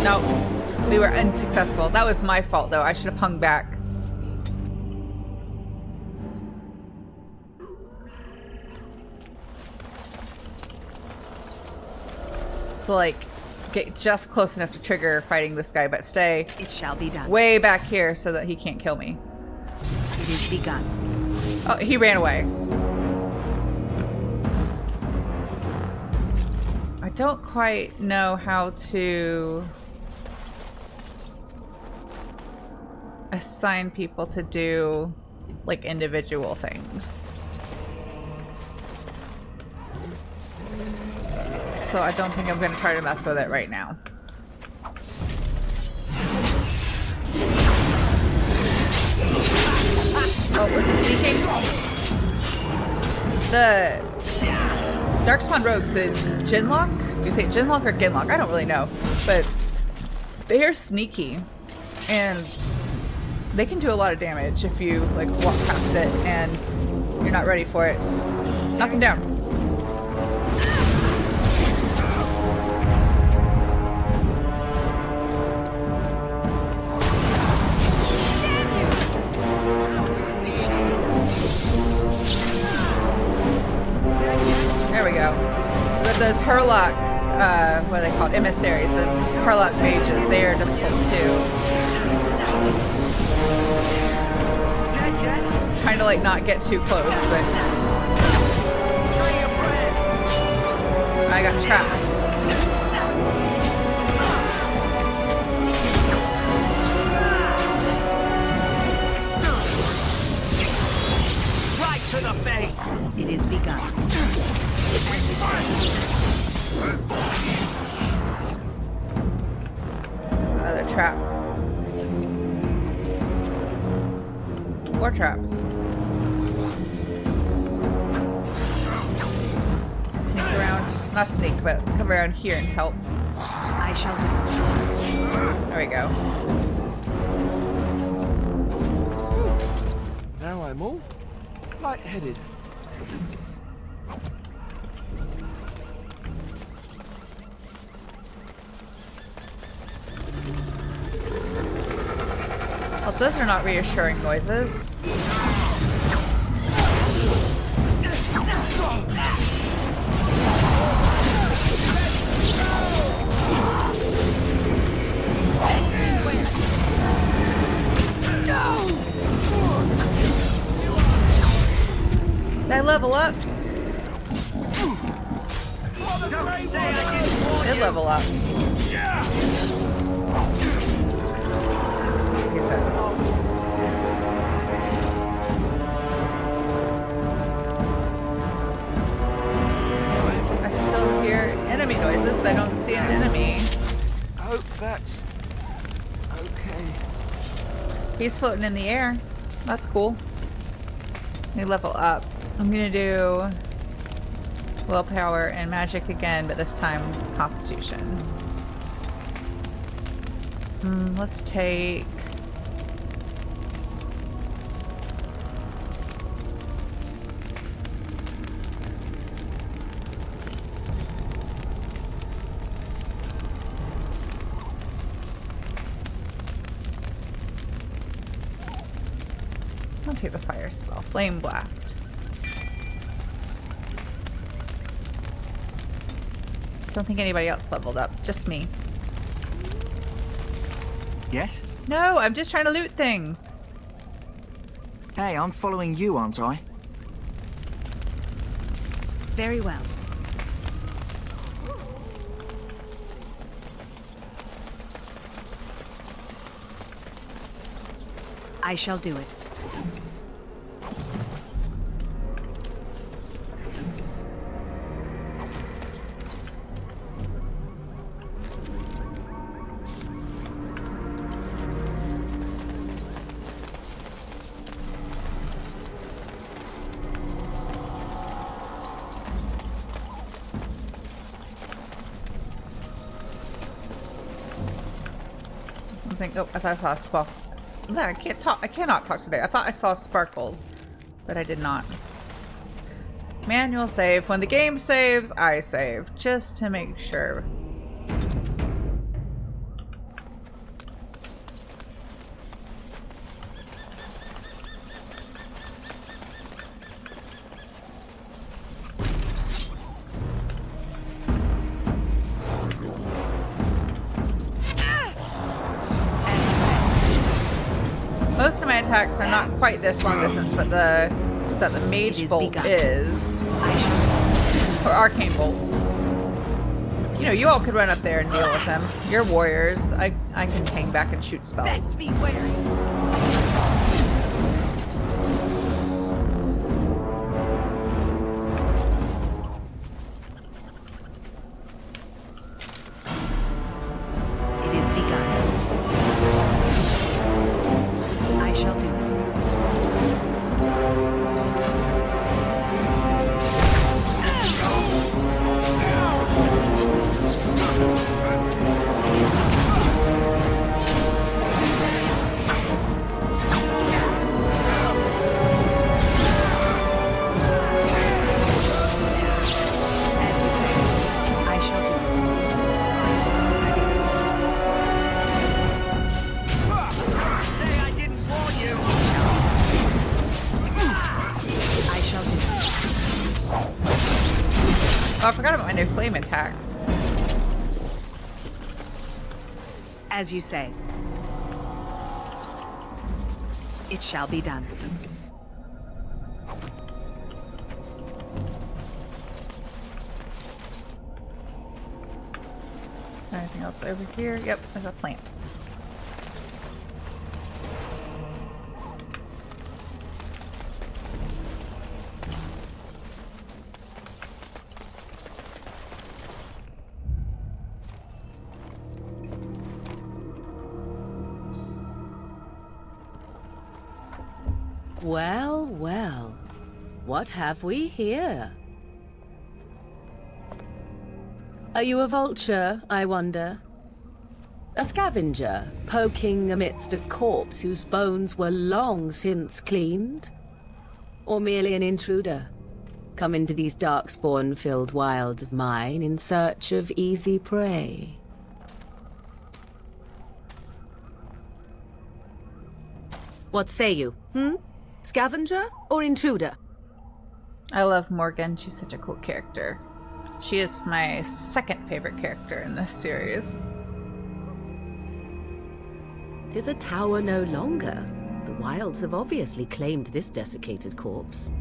Nope. We were unsuccessful. That was my fault, though. I should have hung back. So, like, get just close enough to trigger fighting this guy, but stay it shall be done. Way back here so that he can't kill me. It is begun. Oh, he ran away. I don't quite know how to assign people to do, like, individual things. so I don't think I'm going to try to mess with it right now. Oh, was he sneaking? The Darkspawn Rogues, the Ginlock? Do you say Ginlock or Ginlock? I don't really know. But they are sneaky. And they can do a lot of damage if you like walk past it and you're not ready for it. Knock him down. There we go. With those Hurlock, what are they called? Emissaries, the Hurlock Mages, they are difficult too. Trying to like not get too close, but I got trapped. Right to the face! It is begun. Another trap. More traps. Sneak around. Not sneak, but come around here and help. I shall do. There we go. Now I'm all lightheaded. Well, those are not reassuring noises. Did I level up? Did level up. He's dead. I still hear enemy noises, but I don't see an enemy. I hope that's okay. He's floating in the air. That's cool. Let me level up. I'm gonna do willpower and magic again, but this time constitution. Let's take... I'll take the fire spell. Flame blast. Don't think anybody else leveled up. Just me. Yes? No, I'm just trying to loot things. Hey, I'm following you, aren't I? Very well. I shall do it. Oh, I thought I saw a sparkle. No, I can't talk. I cannot talk today. I thought I saw sparkles, but I did not. Manual save. When the game saves, I save, just to make sure. Most of my attacks are not quite this long distance, but the Mage Bolt is. Or Arcane Bolt. You know, you all could run up there and deal with them. You're warriors. I can hang back and shoot spells. Best be wary. new flame attack. As you say. It shall be done. Is there anything else over here? Yep, there's a plant. Well, well. What have we here? Are you a vulture, I wonder? A scavenger, poking amidst a corpse whose bones were long since cleaned? Or merely an intruder, come into these darkspawn-filled wilds of mine in search of easy prey? What say you, Scavenger or intruder? I love Morgan. She's such a cool character. She is my second favorite character in this series. 'Tis a tower no longer. The wilds have obviously claimed this desiccated corpse.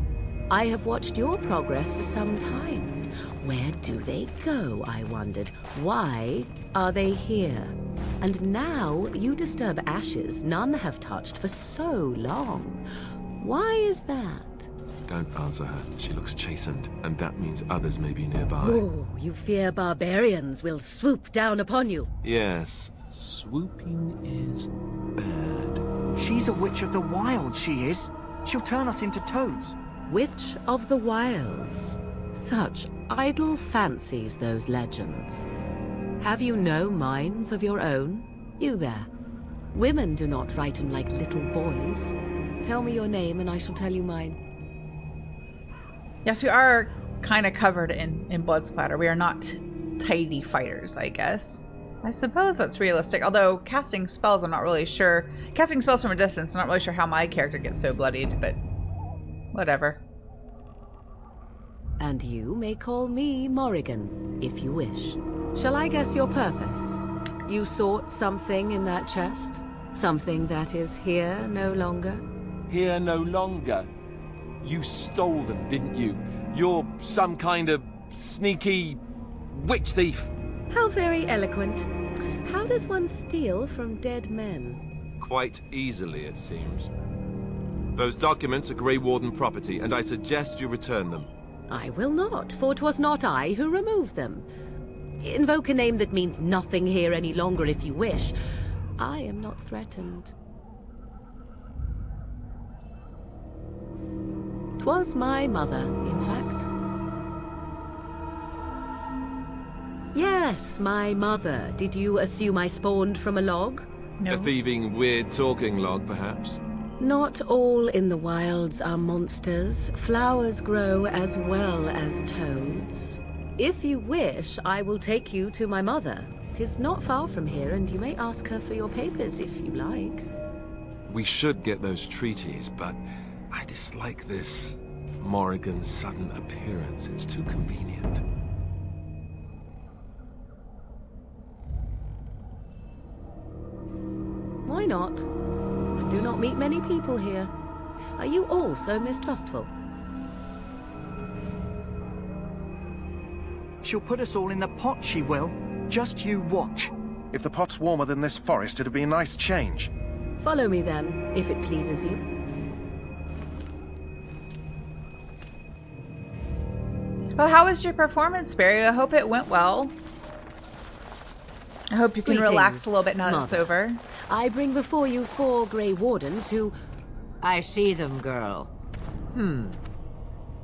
I have watched your progress for some time. Where do they go, I wondered? Why are they here? And now you disturb ashes none have touched for so long. Why is that? Don't answer her. She looks chastened, and that means others may be nearby. Oh, you fear barbarians will swoop down upon you. Yes, swooping is bad. She's a witch of the wild, she is. She'll turn us into toads. Witch of the wilds. Such idle fancies, those legends. Have you no minds of your own? You there. Women do not frighten like little boys. Tell me your name and I shall tell you mine. Yes, we are kind of covered in blood splatter. We are not tidy fighters, I guess. I suppose that's realistic. Although casting spells, I'm not really sure. Casting spells from a distance, I'm not really sure how my character gets so bloodied, but whatever. And you may call me Morrigan, if you wish. Shall I guess your purpose? You sought something in that chest? Something that is here no longer? Here no longer? You stole them, didn't you? You're some kind of sneaky witch thief. How very eloquent. How does one steal from dead men? Quite easily, it seems. Those documents are Grey Warden property, and I suggest you return them. I will not, for 'twas not I who removed them. Invoke a name that means nothing here any longer if you wish. I am not threatened. 'Twas my mother, in fact. Yes, my mother. Did you assume I spawned from a log? No. A thieving, weird-talking log, perhaps? Not all in the wilds are monsters. Flowers grow as well as toads. If you wish, I will take you to my mother. 'Tis not far from here, and you may ask her for your papers if you like. We should get those treaties, but I dislike this Morrigan's sudden appearance. It's too convenient. Why not? I do not meet many people here. Are you all so mistrustful? She'll put us all in the pot, she will. Just you watch. If the pot's warmer than this forest, it'd be a nice change. Follow me then, if it pleases you. Well, how was your performance, Barry? I hope it went well. I hope you can relax a little bit now that it's over. I bring before you 4 Grey Wardens who... I see them, girl.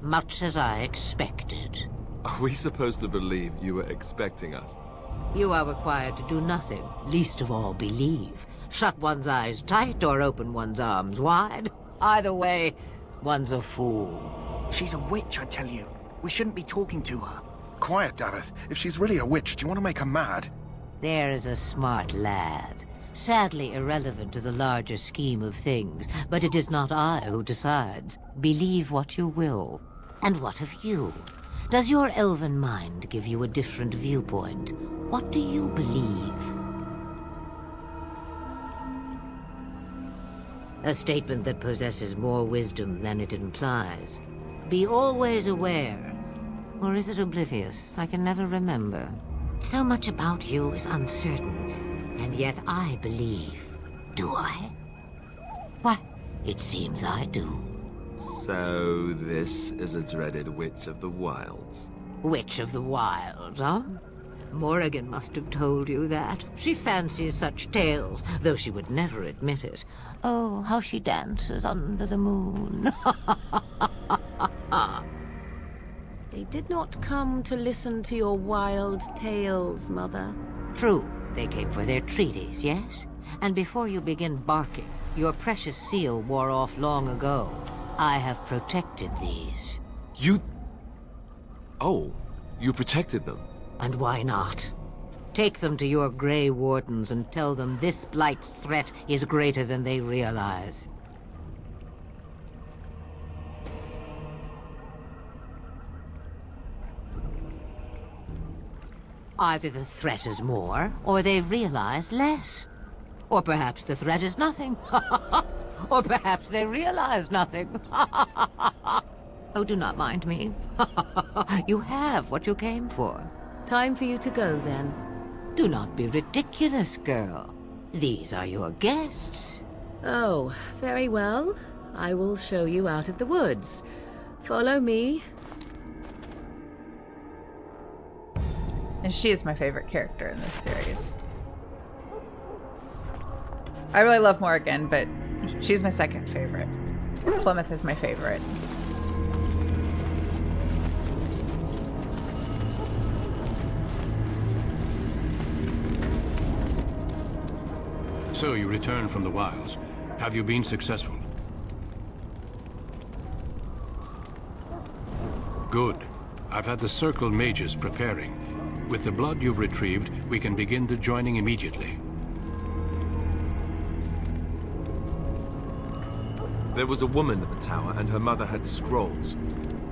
Much as I expected. Are we supposed to believe you were expecting us? You are required to do nothing, least of all believe. Shut one's eyes tight or open one's arms wide. Either way, one's a fool. She's a witch, I tell you. We shouldn't be talking to her. Quiet, Davith. If she's really a witch, do you want to make her mad? There is a smart lad. Sadly irrelevant to the larger scheme of things, but it is not I who decides. Believe what you will. And what of you? Does your elven mind give you a different viewpoint? What do you believe? A statement that possesses more wisdom than it implies. Be always aware. Or is it oblivious? I can never remember. So much about you is uncertain, and yet I believe. Do I? Why, it seems I do. So this is a dreaded Witch of the Wilds. Witch of the Wilds, huh? Morrigan must have told you that. She fancies such tales, though she would never admit it. Oh, how she dances under the moon. They did not come to listen to your wild tales, Mother. True, they came for their treaties, yes? And before you begin barking, your precious seal wore off long ago. I have protected these. You... Oh, you protected them? And why not? Take them to your Grey Wardens and tell them this Blight's threat is greater than they realize. Either the threat is more, or they realize less. Or perhaps the threat is nothing. Or perhaps they realize nothing. Oh, do not mind me. You have what you came for. Time for you to go, then. Do not be ridiculous, girl. These are your guests. Oh, very well. I will show you out of the woods. Follow me. And she is my favorite character in this series. I really love Morrigan, but she's my second favorite. Plymouth is my favorite. So you returned from the wilds. Have you been successful? Good. I've had the Circle mages preparing. With the blood you've retrieved, we can begin the joining immediately. There was a woman at the tower, and her mother had scrolls.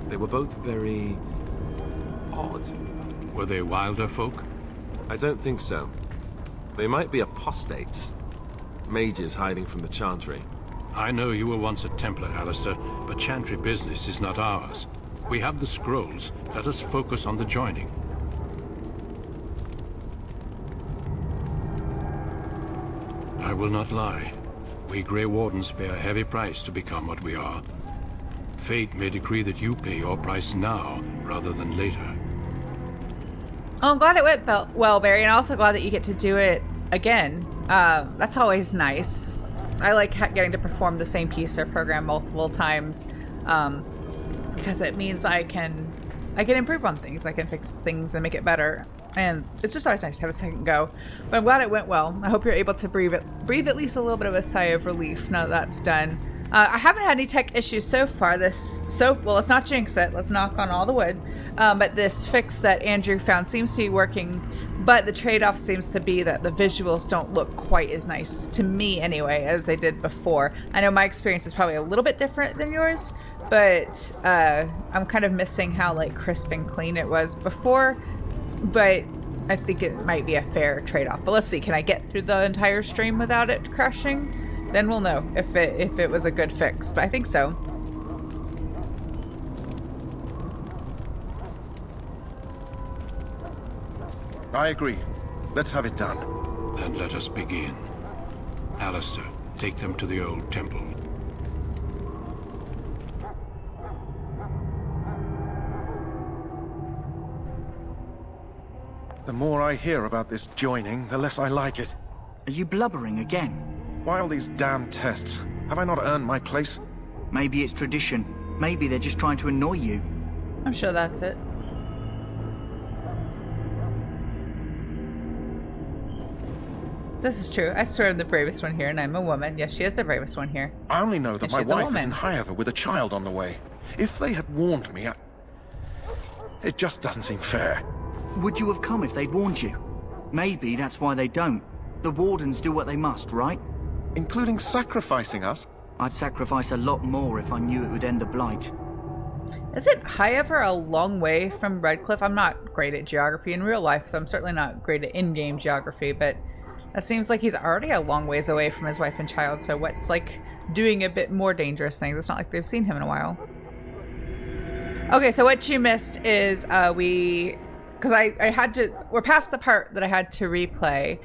They were both very... odd. Were they wilder folk? I don't think so. They might be apostates. Mages hiding from the Chantry. I know you were once a Templar, Alistair, but Chantry business is not ours. We have the scrolls. Let us focus on the joining. I will not lie. We Grey Wardens pay a heavy price to become what we are. Fate may decree that you pay your price now, rather than later. Oh, I'm glad it went well, Barry, and I'm also glad that you get to do it again. That's always nice. I like getting to perform the same piece or program multiple times, because it means I can improve on things. I can fix things and make it better. And it's just always nice to have a second go. But I'm glad it went well. I hope you're able to breathe at least a little bit of a sigh of relief now that that's done. I haven't had any tech issues so far. Well, let's not jinx it. Let's knock on all the wood. But this fix that Andrew found seems to be working. But the trade-off seems to be that the visuals don't look quite as nice, to me anyway, as they did before. I know my experience is probably a little bit different than yours, but I'm kind of missing how like crisp and clean it was before. But I think it might be a fair trade-off. But let's see, can I get through the entire stream without it crashing? Then we'll know if it was a good fix. But I think so. I agree. Let's have it done. Then let us begin. Alistair, take them to the old temple. The more I hear about this joining, the less I like it. Are you blubbering again? Why all these damn tests? Have I not earned my place? Maybe it's tradition. Maybe they're just trying to annoy you. I'm sure that's it. This is true. I swear I'm the bravest one here, and I'm a woman. Yes, she is the bravest one here. I only know that And my she's a wife is woman. in Highover with a child on the way. If they had warned me, it just doesn't seem fair. Would you have come if they'd warned you? Maybe that's why they don't. The Wardens do what they must, right? Including sacrificing us? I'd sacrifice a lot more if I knew it would end the Blight. Isn't High ever a long way from Redcliffe? I'm not great at geography in real life, so I'm certainly not great at in-game geography, but that seems like he's already a long ways away from his wife and child, so what's like doing a bit more dangerous things? It's not like they've seen him in a while. Okay, so what you missed is because we're past the part that I had to replay.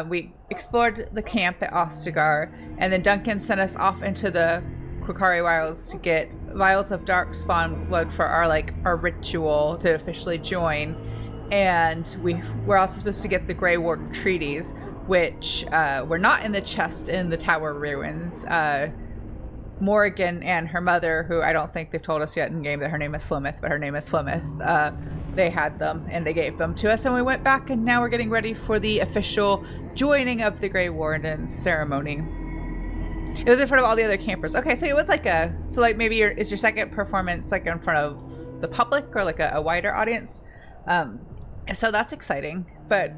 We explored the camp at Ostagar, and then Duncan sent us off into the Quakari Wilds to get vials of darkspawn blood for our ritual to officially join. And we're also supposed to get the Grey Warden treaties, which were not in the chest in the tower ruins. Morrigan and her mother, who I don't think they've told us yet in game that her name is Flemeth, but her name is Flemeth. They had them and they gave them to us, and we went back, and now we're getting ready for the official joining of the Grey Warden ceremony. It was in front of all the other campers. Okay, so it was maybe is your second performance like in front of the public or like a wider audience? So that's exciting, but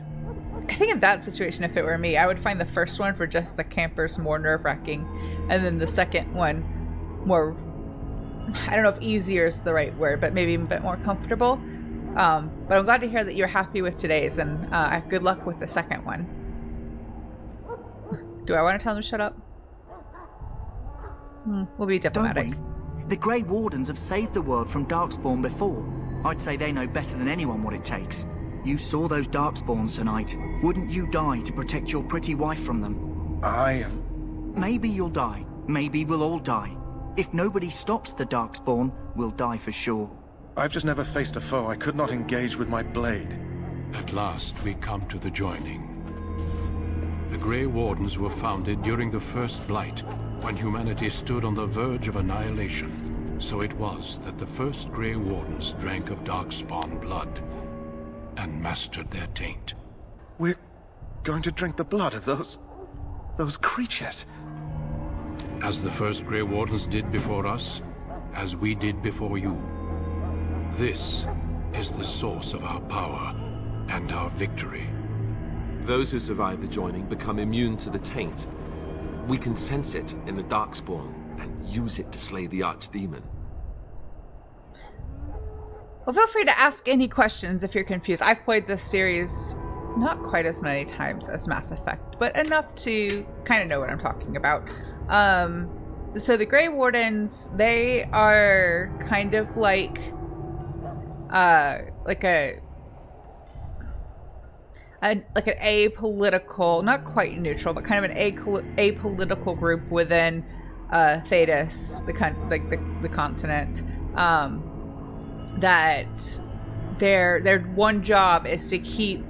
I think in that situation, if it were me, I would find the first one for just the campers more nerve-wracking, and then the second one more, I don't know if easier is the right word, but maybe a bit more comfortable. But I'm glad to hear that you're happy with today's, and good luck with the second one. Do I want to tell them to shut up? We'll be diplomatic. Don't we? The Grey Wardens have saved the world from Darkspawn before. I'd say they know better than anyone what it takes. You saw those Darkspawns tonight. Wouldn't you die to protect your pretty wife from them? Maybe you'll die. Maybe we'll all die. If nobody stops the Darkspawn, we'll die for sure. I've just never faced a foe I could not engage with my blade. At last, we come to the joining. The Grey Wardens were founded during the First Blight, when humanity stood on the verge of annihilation. So it was that the first Grey Wardens drank of Darkspawn blood and mastered their taint. We're going to drink the blood of those creatures. As the first Grey Wardens did before us, as we did before you. This is the source of our power and our victory. Those who survive the joining become immune to the taint. We can sense it in the Darkspawn and use it to slay the Archdemon. Well, feel free to ask any questions if you're confused. I've played this series not quite as many times as Mass Effect, but enough to kind of know what I'm talking about. So the Grey Wardens, they are kind of like an apolitical, not quite neutral, but kind of an apolitical group within Thetis, the continent. That their one job is to keep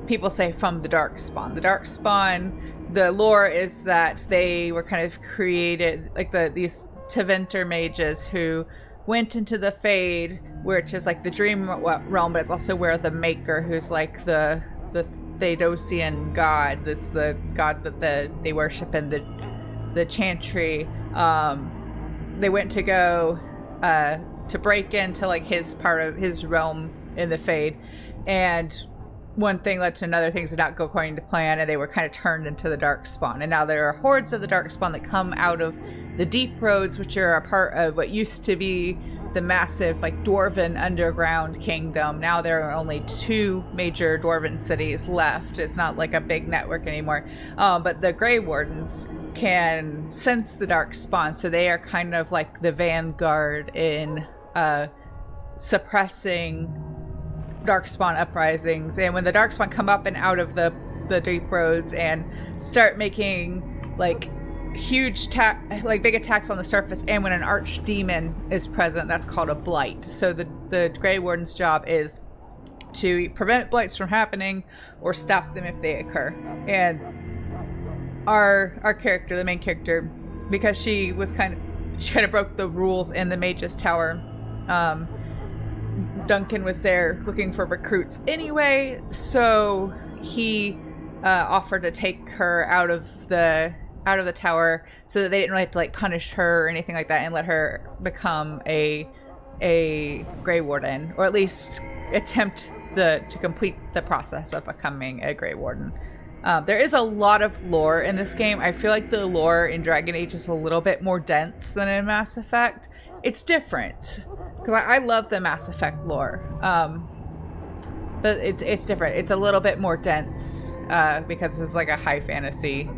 people safe from the Darkspawn. The Darkspawn, the lore is that they were kind of created like these Teventer mages who went into the Fade, which is like the dream realm, but it's also where the Maker, who's like the Theodosian god, that's the god that they worship in the Chantry. They went to go to break into like his part of his realm in the Fade, and one thing led to another. Things did not go according to plan, and they were kind of turned into the Darkspawn. And now there are hordes of the Darkspawn that come out of the Deep Roads, which are a part of what used to be the massive like Dwarven underground kingdom. Now there are only 2 major Dwarven cities left. It's not like a big network anymore. But the Grey Wardens can sense the Darkspawn, so they are kind of like the vanguard in suppressing Darkspawn uprisings. And when the Darkspawn come up and out of the Deep Roads and start making like huge big attacks on the surface, and when an archdemon is present, that's called a blight. So the Grey Warden's job is to prevent blights from happening or stop them if they occur. And our character, the main character, because she kind of broke the rules in the Mage's Tower, Duncan was there looking for recruits anyway, so he offered to take her out of the tower so that they didn't really have to like punish her or anything like that, and let her become a Grey Warden, or at least attempt to complete the process of becoming a Grey Warden. There is a lot of lore in this game. I feel like the lore in Dragon Age is a little bit more dense than in Mass Effect, it's different because I love the Mass Effect lore, but it's different. It's a little bit more dense because it's like a high fantasy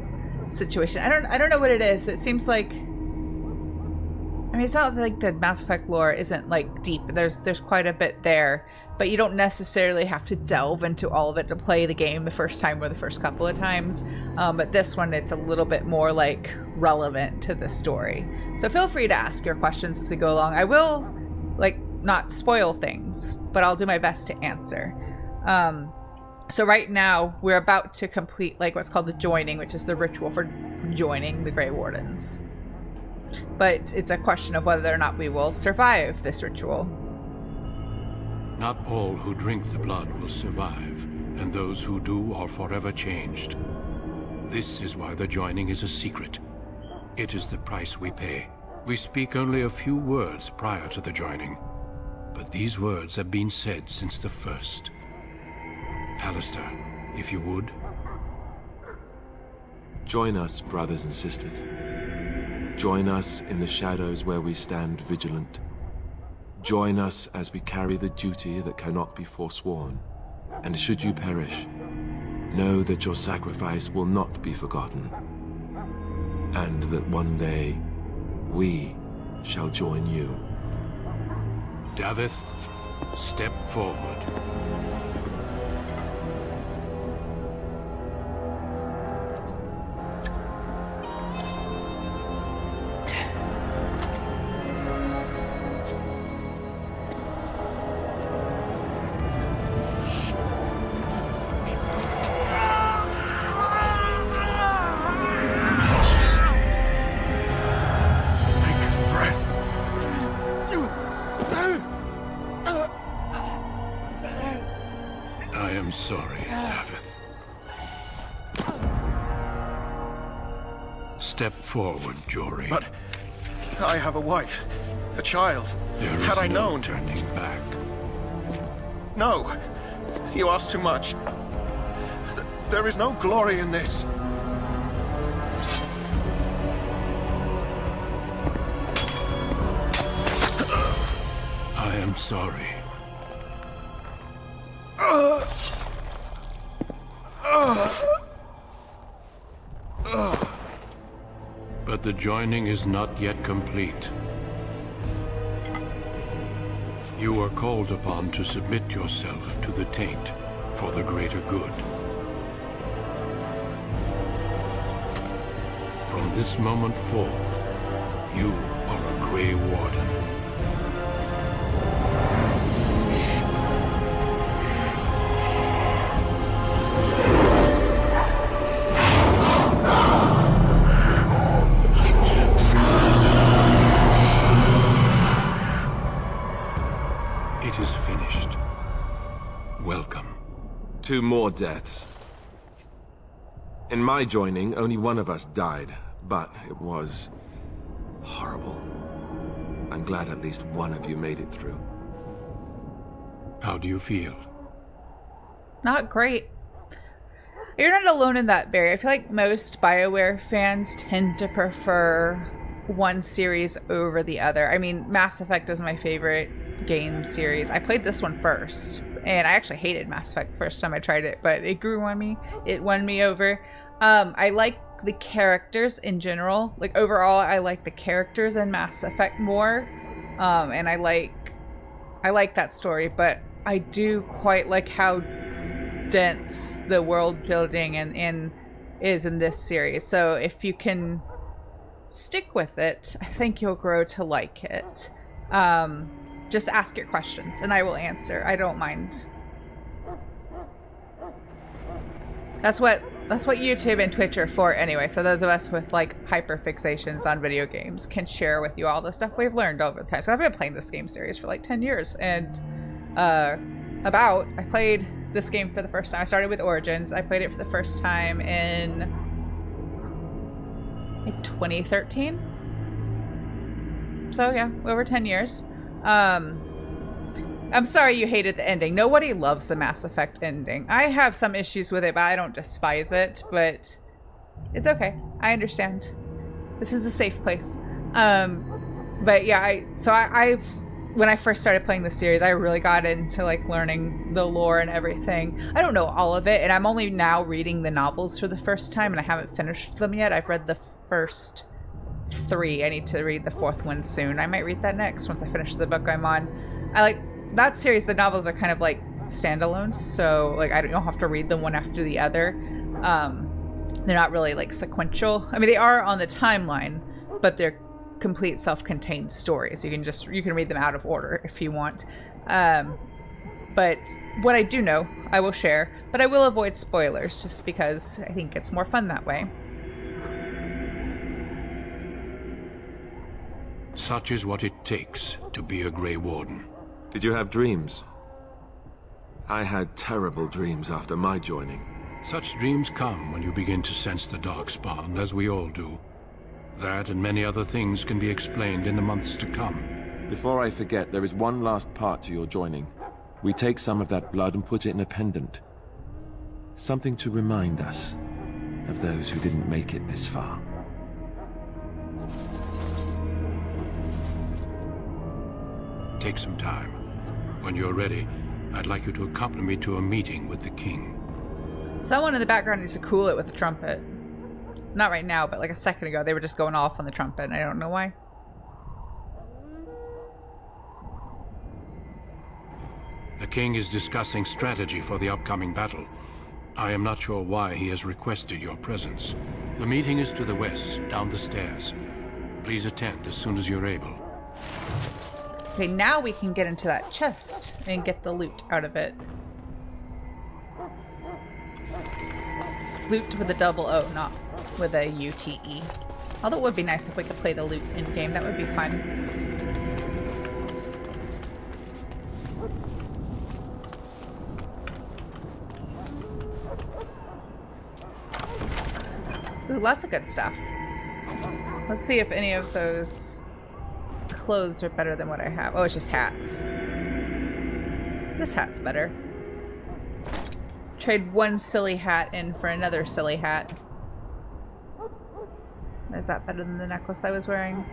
situation. I don't know what it is. It seems like, I mean, it's not like the Mass Effect lore isn't like deep. There's quite a bit there, but you don't necessarily have to delve into all of it to play the game the first time or the first couple of times. But this one, it's a little bit more like relevant to the story. So feel free to ask your questions as we go along. I will like not spoil things, but I'll do my best to answer. So right now we're about to complete like what's called the joining, which is the ritual for joining the Grey Wardens. But it's a question of whether or not we will survive this ritual. Not all who drink the blood will survive, and those who do are forever changed. This is why the joining is a secret. It is the price we pay. We speak only a few words prior to the joining, but these words have been said since the first. Alistair, if you would. Join us, brothers and sisters. Join us in the shadows where we stand vigilant. Join us as we carry the duty that cannot be forsworn. And should you perish, know that your sacrifice will not be forgotten. And that one day, we shall join you. Davith, step forward. Step forward, Jory. But I have a wife, a child. There is Had I no known. turning back. No, you ask too much. There is no glory in this. I am sorry. But the joining is not yet complete. You are called upon to submit yourself to the taint for the greater good. From this moment forth, you are a Grey Warden. It is finished. Welcome. 2 more deaths. In my joining, only one of us died, but it was horrible. I'm glad at least one of you made it through. How do you feel? Not great. You're not alone in that, Barry. I feel like most BioWare fans tend to prefer one series over the other. I mean, Mass Effect is my favorite game series. I played this one first, and I actually hated Mass Effect the first time I tried it, but it grew on me. It won me over. I like the characters in general. Like, overall, I like the characters in Mass Effect more. And I like that story, but I do quite like how dense the world building is in this series. So if you can stick with it, I think you'll grow to like it. Just ask your questions and I will answer. I don't mind. That's what YouTube and Twitch are for anyway. So those of us with like hyperfixations on video games can share with you all the stuff we've learned over the time. So I've been playing this game series for like 10 years, and I played this game for the first time. I started with Origins. I played it for the first time in 2013. So yeah, over 10 years. I'm sorry you hated the ending. Nobody loves the Mass Effect ending. I have some issues with it, but I don't despise it. But it's okay. I understand. This is a safe place. But yeah, I when I first started playing the series, I really got into like learning the lore and everything. I don't know all of it, and I'm only now reading the novels for the first time, and I haven't finished them yet. I've read the first 3. I need to read the 4th one soon. I might read that next once I finish the book I'm on. I like that series. The novels are kind of like standalones, so like I don't have to read them one after the other. They're not really like sequential. I mean, they are on the timeline, but they're complete self-contained stories. You can read them out of order if you want. But what I do know, I will share, but I will avoid spoilers just because I think it's more fun that way. Such is what it takes to be a Grey Warden. Did you have dreams? I had terrible dreams after my joining. Such dreams come when you begin to sense the Darkspawn, as we all do. That and many other things can be explained in the months to come. Before I forget, there is one last part to your joining. We take some of that blood and put it in a pendant. Something to remind us of those who didn't make it this far. Take some time. When you're ready, I'd like you to accompany me to a meeting with the king. Someone in the background needs to cool it with a trumpet. Not right now, but like a second ago, they were just going off on the trumpet, and I don't know why. The king is discussing strategy for the upcoming battle. I am not sure why he has requested your presence. The meeting is to the west, down the stairs. Please attend as soon as you're able. Okay, now we can get into that chest and get the loot out of it. Loot with a double O, not with a U-T-E. Although it would be nice if we could play the loot in-game. That would be fun. Ooh, lots of good stuff. Let's see if any of those clothes are better than what I have. Oh, it's just hats. This hat's better. Trade one silly hat in for another silly hat. Is that better than the necklace I was wearing?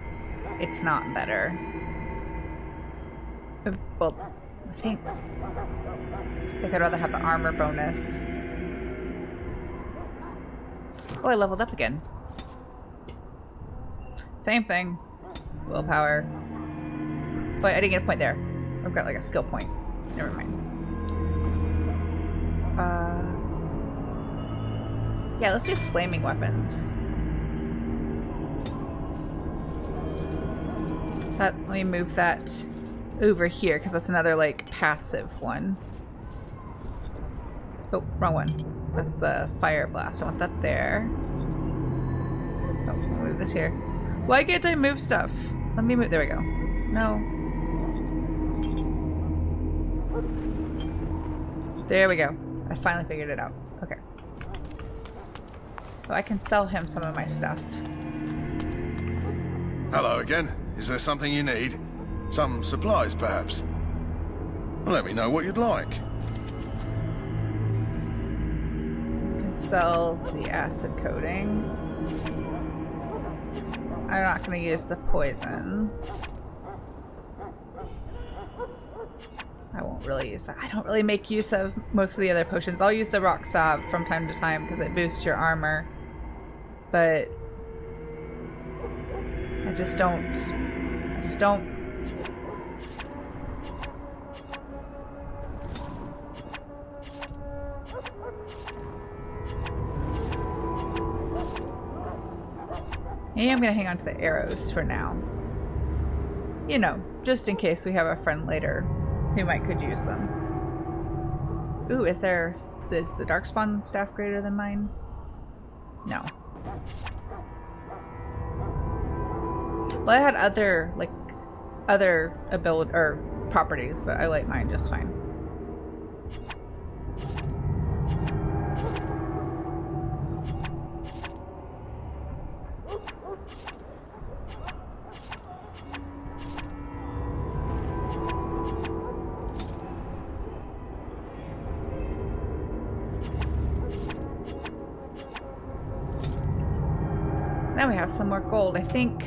It's not better. Well, I think I'd rather have the armor bonus. Oh, I leveled up again. Same thing. Willpower. But I didn't get a point there. I've got like a skill point. Never mind. Yeah, let's do flaming weapons. Let me move that over here, because that's another, like, passive one. Oh, wrong one. That's the fire blast. I want that there. Oh, I'll move this here. Why can't I move stuff? Let me move. There we go. No. There we go. I finally figured it out. Okay. Oh, I can sell him some of my stuff. Hello again. Is there something you need? Some supplies, perhaps? Let me know what you'd like. Can sell the acid coating. I'm not going to use the poisons. I won't really use that. I don't really make use of most of the other potions. I'll use the rock salve from time to time because it boosts your armor. But I just don't. Maybe I'm gonna hang on to the arrows for now. You know, just in case we have a friend later who could use them. Ooh, is the Darkspawn staff greater than mine? No. Well, I had other ability or properties, but I like mine just fine. So now we have some more gold. I think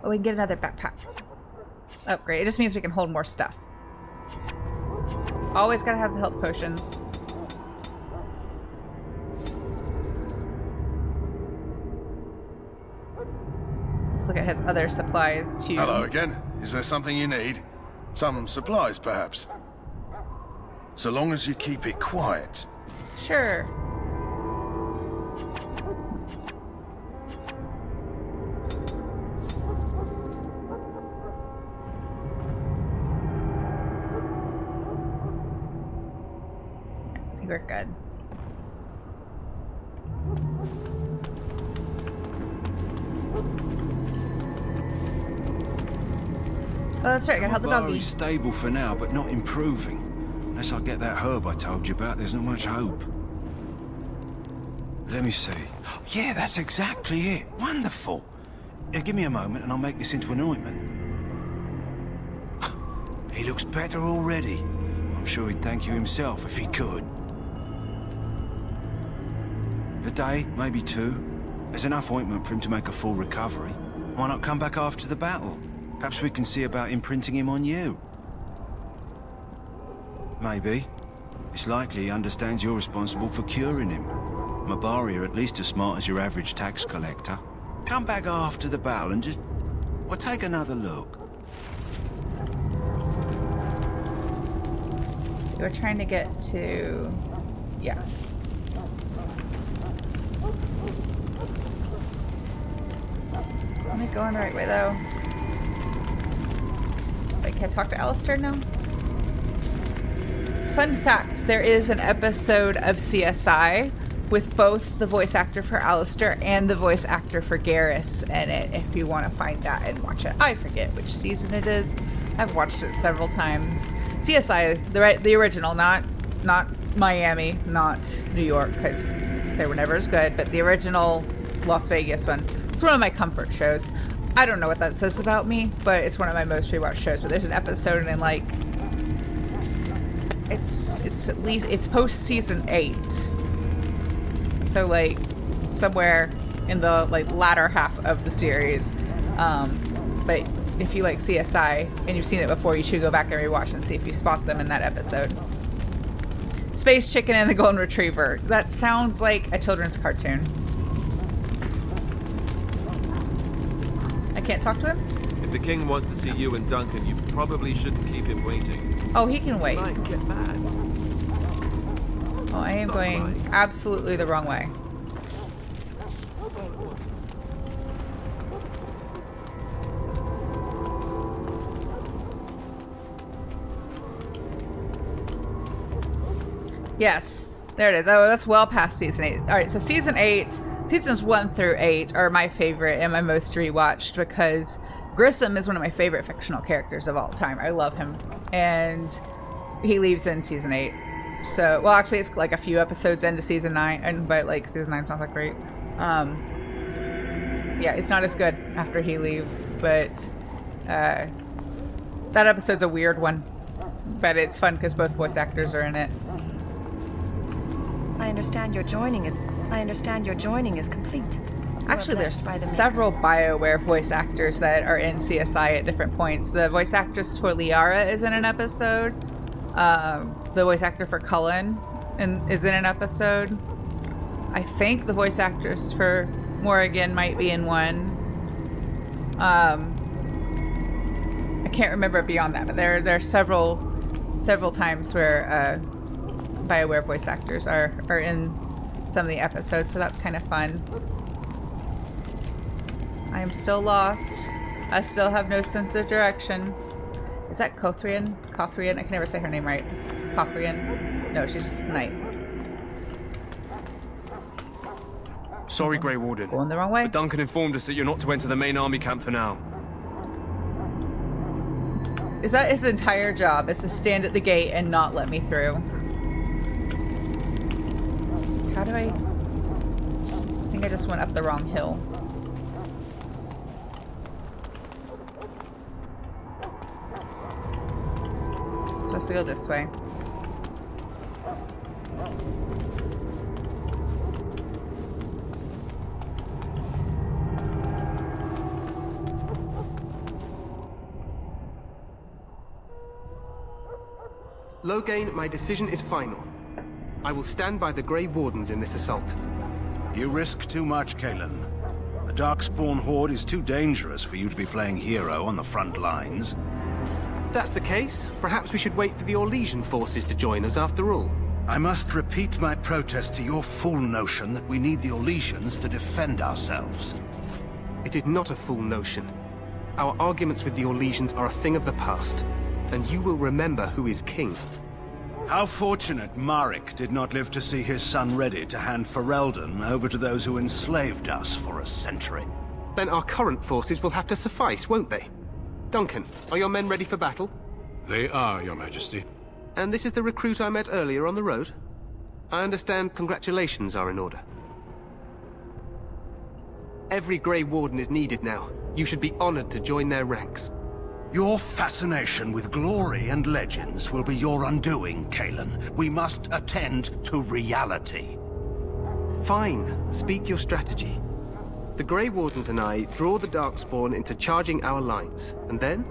Oh, we can get another backpack. Oh, great. It just means we can hold more stuff. Always gotta have the health potions. Let's look at his other supplies, too. Hello again. Is there something you need? Some supplies, perhaps? So long as you keep it quiet. Sure. I think we're good. Oh, that's right. I gotta help the doggy. He's stable for now, but not improving. Unless I get that herb I told you about, there's not much hope. Let me see. Yeah, that's exactly it. Wonderful. Give me a moment and I'll make this into an ointment. He looks better already. I'm sure he'd thank you himself if he could. A day, maybe 2. There's enough ointment for him to make a full recovery. Why not come back after the battle? Perhaps we can see about imprinting him on you. Maybe. It's likely he understands you're responsible for curing him. Mabari are at least as smart as your average tax collector. Come back after the battle and just... well, take another look. We're trying to get to... yeah. Am I going the right way, though? Wait, can I talk to Alistair now? Fun fact, there is an episode of CSI with both the voice actor for Alistair and the voice actor for Garrus in it, if you want to find that and watch it. I forget which season it is. I've watched it several times. CSI, the original, not Miami, not New York, because they were never as good, but the original Las Vegas one. It's one of my comfort shows. I don't know what that says about me, but it's one of my most rewatched shows. But there's an episode in like it's at least it's post season 8, so like somewhere in the like latter half of the series. But if you like CSI and you've seen it before, you should go back and rewatch and see if you spot them in that episode. Space Chicken and the Golden Retriever. That sounds like a children's cartoon. I can't talk to him? If the king wants to see you and Duncan, you probably shouldn't keep him waiting. Oh, he can wait. He might get mad. Oh, I am going absolutely the wrong way. Yes, there it is. Oh, that's well past season 8. All right, so season 8, seasons 1 through 8 are my favorite and my most rewatched because Grissom is one of my favorite fictional characters of all time. I love him, and he leaves in season 8. So, well, actually, it's like a few episodes into season 9, but like season 9's not that great. Yeah, it's not as good after he leaves, but that episode's a weird one, but it's fun because both voice actors are in it. I understand your joining is complete. Actually, there's several BioWare voice actors that are in CSI at different points. The voice actress for Liara is in an episode. The voice actor for Cullen is in an episode. I think the voice actress for Morrigan might be in one. I can't remember beyond that, but there are several times where BioWare voice actors are in some of the episodes, so that's kind of fun. I am still lost. I still have no sense of direction. Is that Kothrian? Kothrian? I can never say her name right. Kothrian? No, she's just a knight. Sorry, Grey Warden. Going the wrong way. But Duncan informed us that you're not to enter the main army camp for now. Is that his entire job? Is to stand at the gate and not let me through? How do I think I just went up the wrong hill. Supposed to go this way. Loghain, my decision is final. I will stand by the Grey Wardens in this assault. You risk too much, Kalen. The Darkspawn Horde is too dangerous for you to be playing hero on the front lines. If that's the case, perhaps we should wait for the Orlesian forces to join us after all. I must repeat my protest to your fool notion that we need the Orlesians to defend ourselves. It is not a fool notion. Our arguments with the Orlesians are a thing of the past, and you will remember who is king. How fortunate Marek did not live to see his son ready to hand Ferelden over to those who enslaved us for a century. Then our current forces will have to suffice, won't they? Duncan, are your men ready for battle? They are, Your Majesty. And this is the recruit I met earlier on the road? I understand congratulations are in order. Every Grey Warden is needed now. You should be honored to join their ranks. Your fascination with glory and legends will be your undoing, Kalen. We must attend to reality. Fine. Speak your strategy. The Grey Wardens and I draw the Darkspawn into charging our lines, and then?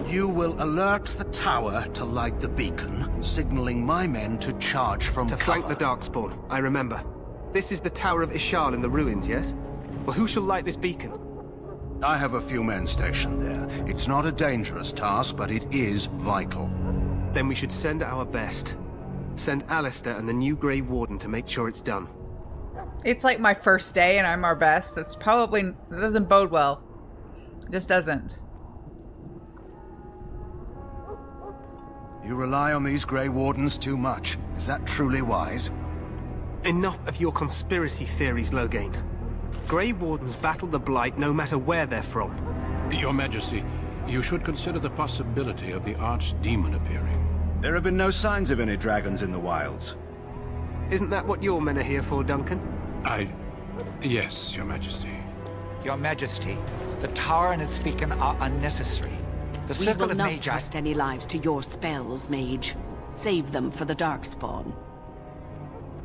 You will alert the tower to light the beacon, signaling my men to charge from cover. To flank the Darkspawn, I remember. This is the Tower of Ishal in the ruins, yes? Well, who shall light this beacon? I have a few men stationed there. It's not a dangerous task, but it is vital. Then we should send our best. Send Alistair and the new Grey Warden to make sure it's done. It's like my first day and I'm our best. That doesn't bode well. It just doesn't. You rely on these Grey Wardens too much. Is that truly wise? Enough of your conspiracy theories, Loghain. Grey Wardens battle the Blight no matter where they're from. Your Majesty, you should consider the possibility of the Archdemon appearing. There have been no signs of any dragons in the wilds. Isn't that what your men are here for, Duncan? Yes, Your Majesty. Your Majesty, the tower and its beacon are unnecessary. The circle we of will not Mage... trust any lives to your spells, Mage. Save them for the Darkspawn.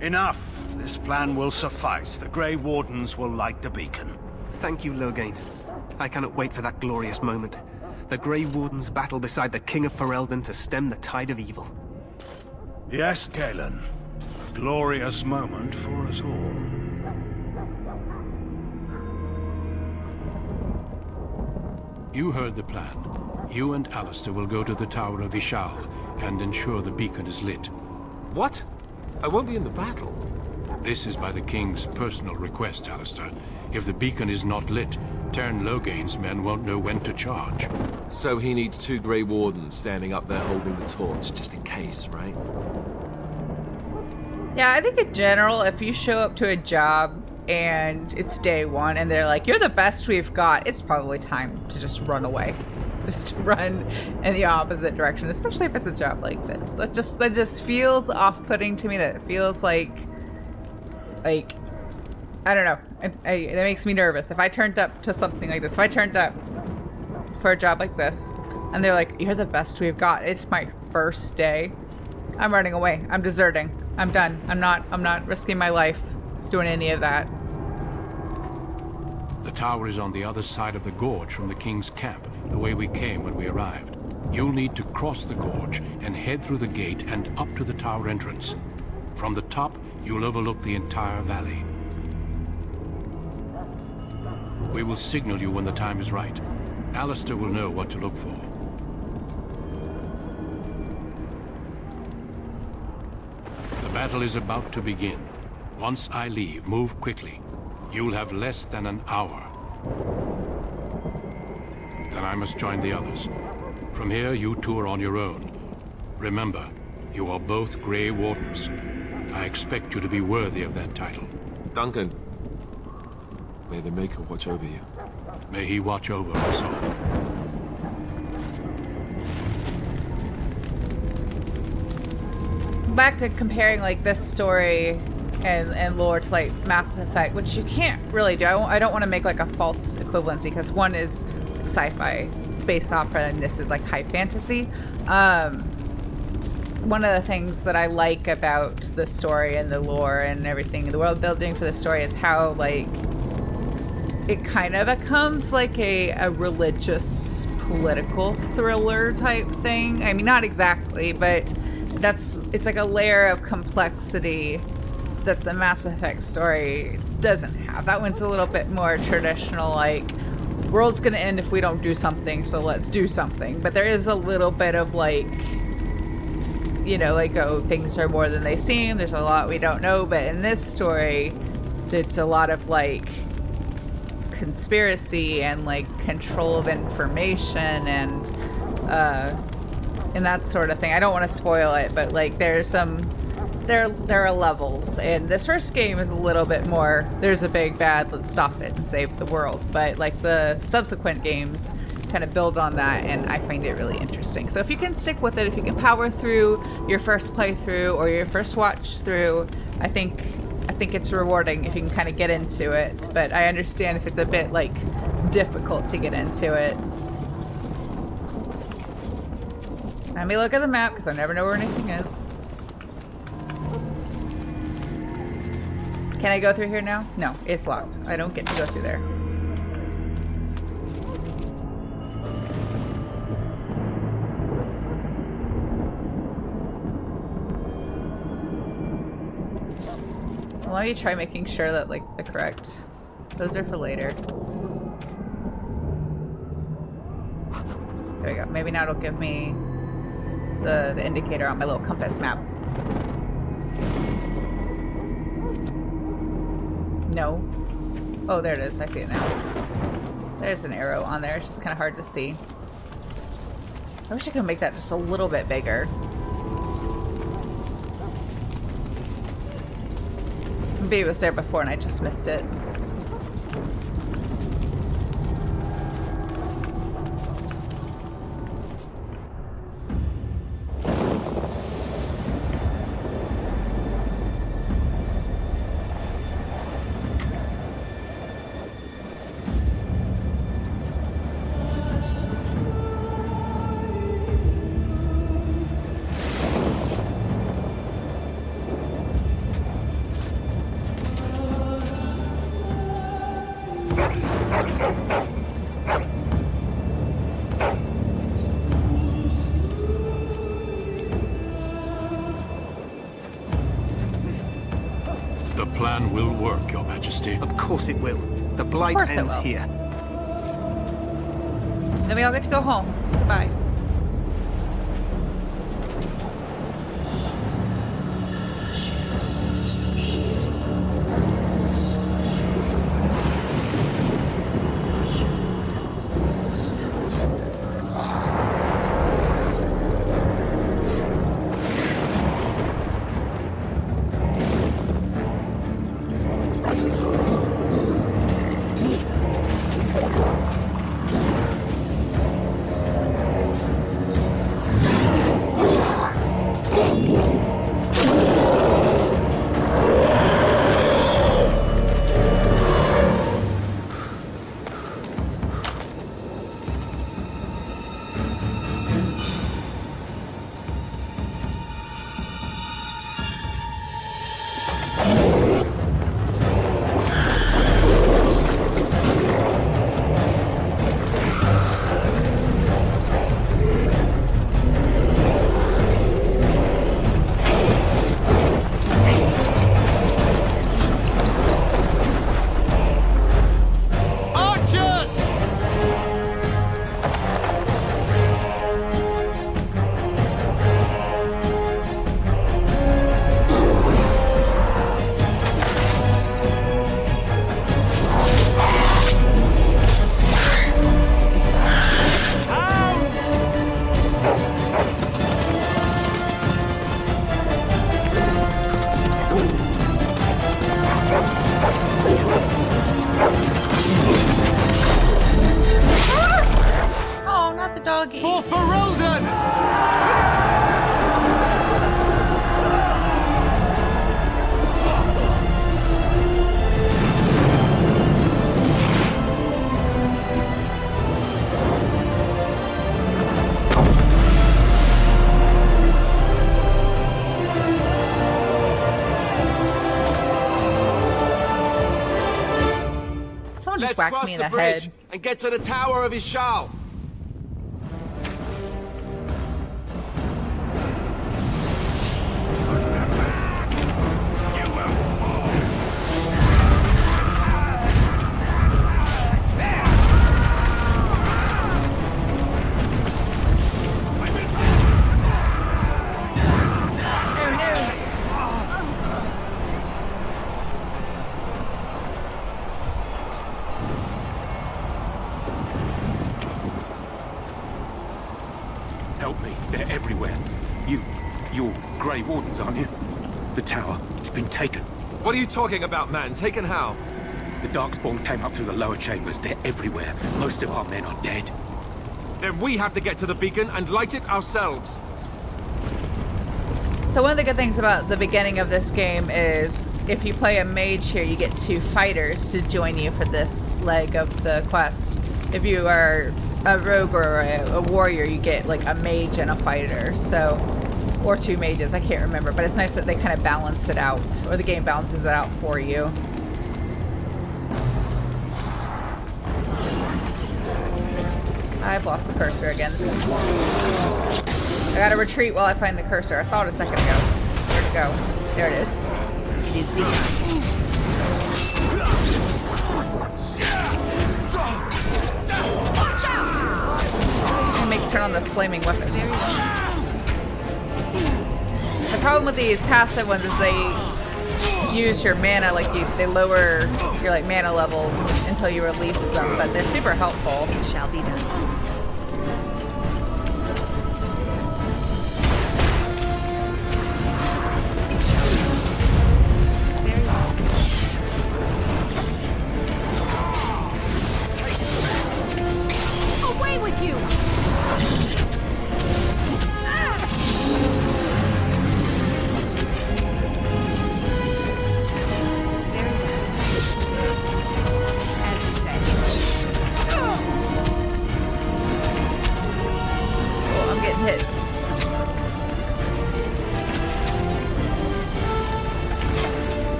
Enough! This plan will suffice. The Grey Wardens will light the beacon. Thank you, Loghain. I cannot wait for that glorious moment. The Grey Wardens battle beside the King of Ferelden to stem the tide of evil. Yes, Kalen. A glorious moment for us all. You heard the plan. You and Alistair will go to the Tower of Ishal and ensure the beacon is lit. What? I won't be in the battle. This is by the King's personal request, Alistair. If the beacon is not lit, Tern Loghain's men won't know when to charge. So he needs 2 Grey Wardens standing up there holding the torch, just in case, right? Yeah, I think in general, if you show up to a job and it's day 1 and they're like, you're the best we've got, it's probably time to just run away. Just run in the opposite direction, especially if it's a job like this. That just feels off-putting to me. That feels like I don't know. That makes me nervous. If I turned up to something like this, if I turned up for a job like this, and they're like, "You're the best we've got," it's my first day. I'm running away. I'm deserting. I'm done. I'm not risking my life doing any of that. The tower is on the other side of the gorge from the King's camp, the way we came when we arrived. You'll need to cross the gorge and head through the gate and up to the tower entrance. From the top, you'll overlook the entire valley. We will signal you when the time is right. Alistair will know what to look for. The battle is about to begin. Once I leave, move quickly. You'll have less than an hour. Then I must join the others. From here, you two are on your own. Remember, you are both Grey Wardens. I expect you to be worthy of that title. Duncan, may the Maker watch over you. May he watch over us all. Back to comparing like this story and lore to like Mass Effect, which you can't really do. I don't want to make like a false equivalency because one is sci-fi space opera and this is like high fantasy. One of the things that I like about the story and the lore and everything, the world building for the story, is how like it kind of becomes like a religious political thriller type thing. I mean, not exactly, but it's like a layer of complexity that the Mass Effect story doesn't have. That one's a little bit more traditional, like, world's gonna end if we don't do something, so let's do something. But there is a little bit of, like, you know, like, oh, things are more than they seem, there's a lot we don't know. But in this story, it's a lot of, like, conspiracy and, like, control of information and that sort of thing. I don't want to spoil it, but, like, there's some... There are levels, and this first game is a little bit more, there's a big bad, let's stop it and save the world. But, like, the subsequent games kind of build on that, and I find it really interesting. So if you can stick with it, if you can power through your first playthrough or your first watch through, I think it's rewarding if you can kind of get into it. But I understand if it's a bit, like, difficult to get into it. Let me look at the map, because I never know where anything is. Can I go through here now? No, it's locked. I don't get to go through there. Well, why don't you try making sure that, like, the correct... Those are for later. There we go. Maybe now it'll give me the indicator on my little compass map. No. Oh, there it is. I see it now. There's an arrow on there. It's just kind of hard to see. I wish I could make that just a little bit bigger. Maybe it was there before and I just missed it. The plan will work, Your Majesty. Of course it will. The blight ends here. Then we all get to go home. Goodbye. doggies. For Ferelden! Someone just whacked me in the head. And get to the Tower of Ishal. Grey Wardens, aren't you? The tower, it's been taken. What are you talking about, man? Taken how? The Darkspawn came up through the lower chambers. They're everywhere. Most of our men are dead. Then we have to get to the beacon and light it ourselves. So one of the good things about the beginning of this game is if you play a mage here, you get 2 fighters to join you for this leg of the quest. If you are a rogue or a warrior, you get like a mage and a fighter. So, or 2 mages, I can't remember, but it's nice that they kind of balance it out, or the game balances it out for you. I've lost the cursor again. I gotta retreat while I find the cursor. I saw it a second ago. Where'd it go? There it is. It is begun. Watch out! And make turn on the flaming weapons. The problem with these passive ones is they use your mana, like they lower your like mana levels until you release them, but they're super helpful. It shall be done.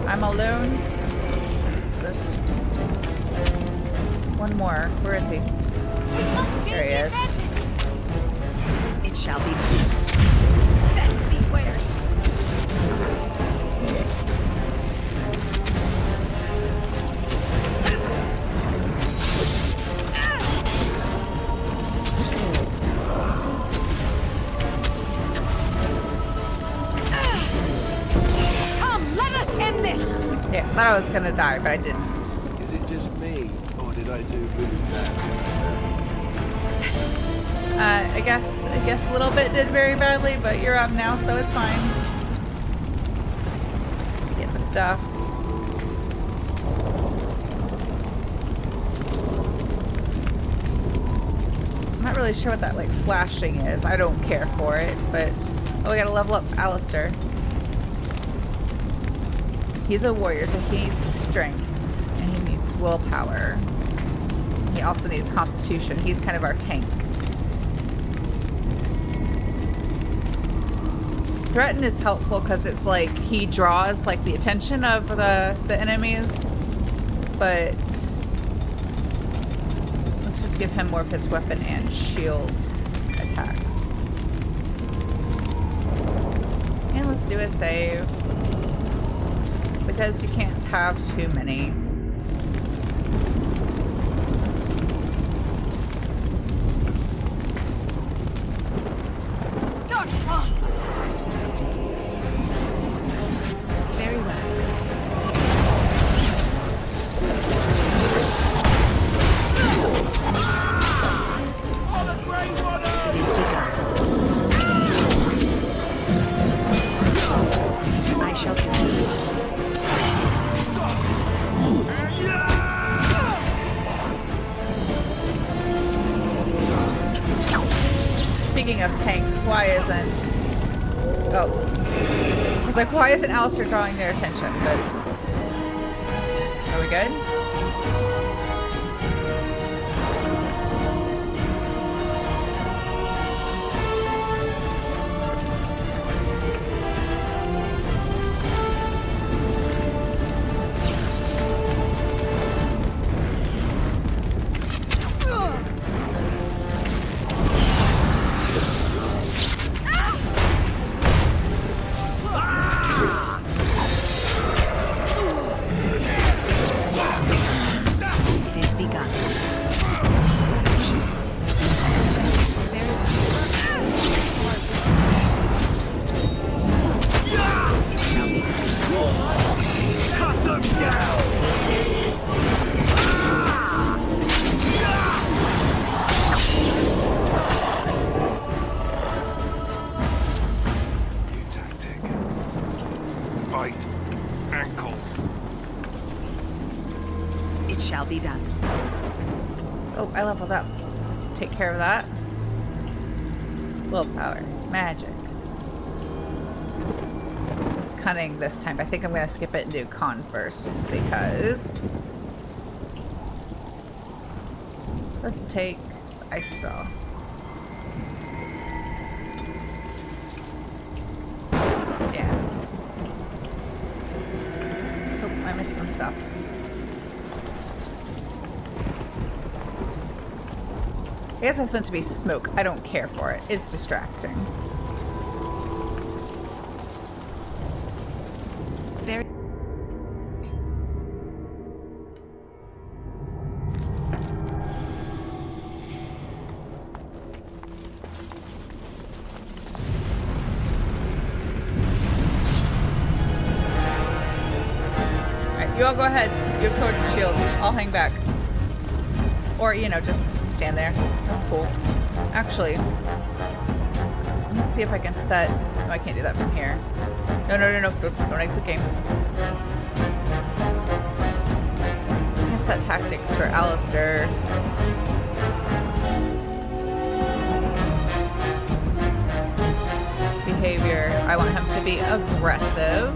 I'm alone. This one more. Where is he? There he is. It shall be done. Best be wary. Yeah, I thought I was gonna die, but I didn't. Is it just me, or did I do really bad? I guess a little bit did very badly, but you're up now, so it's fine. Get the stuff. I'm not really sure what that like flashing is. I don't care for it, but oh, we gotta level up Alistair. He's a warrior, so he needs strength, and he needs willpower. He also needs constitution. He's kind of our tank. Threaten is helpful because it's like he draws like the attention of the enemies, but let's just give him more of his weapon and shield attacks. And let's do a save. Because you can't have too many. Very well. It is begun. I shall do. Speaking of tanks, why isn't... Oh. I was like, why isn't Alistair drawing their attention? But... Are we good? tactic. Bite. Ankles. It shall be done. Oh, I leveled up. Let's take care of that. Willpower. Magic. It's cunning this time. I think I'm going to skip it and do con first, just because. Let's take ice spell. Yeah. Oh, I missed some stuff. I guess that's meant to be smoke. I don't care for it. It's distracting. Very. Alright, you all go ahead. You have swords and shields. I'll hang back. Or, you know, just stand there. That's cool. Actually, let me see if I can set... No, I can't do that from here. No. Don't exit game. I can set tactics for Alistair. Behavior. I want him to be aggressive.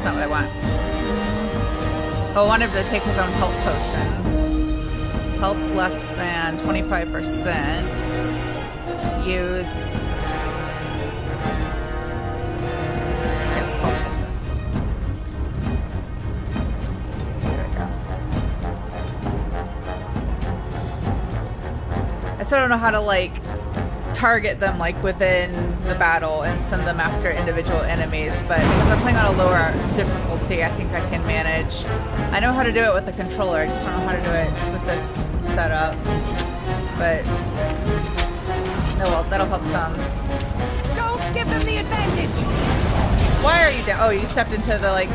Not what I want. Oh, I want him to take his own health potions. Health less than 25%. Use. Yeah, health poultice. There we go. I still don't know how to, like, target them like within the battle and send them after individual enemies, but because I'm playing on a lower difficulty, I think I can manage. I know how to do it with the controller, I just don't know how to do it with this setup. But no, well, that'll help some. Don't give them the advantage. Why are you down? Oh, you stepped into the like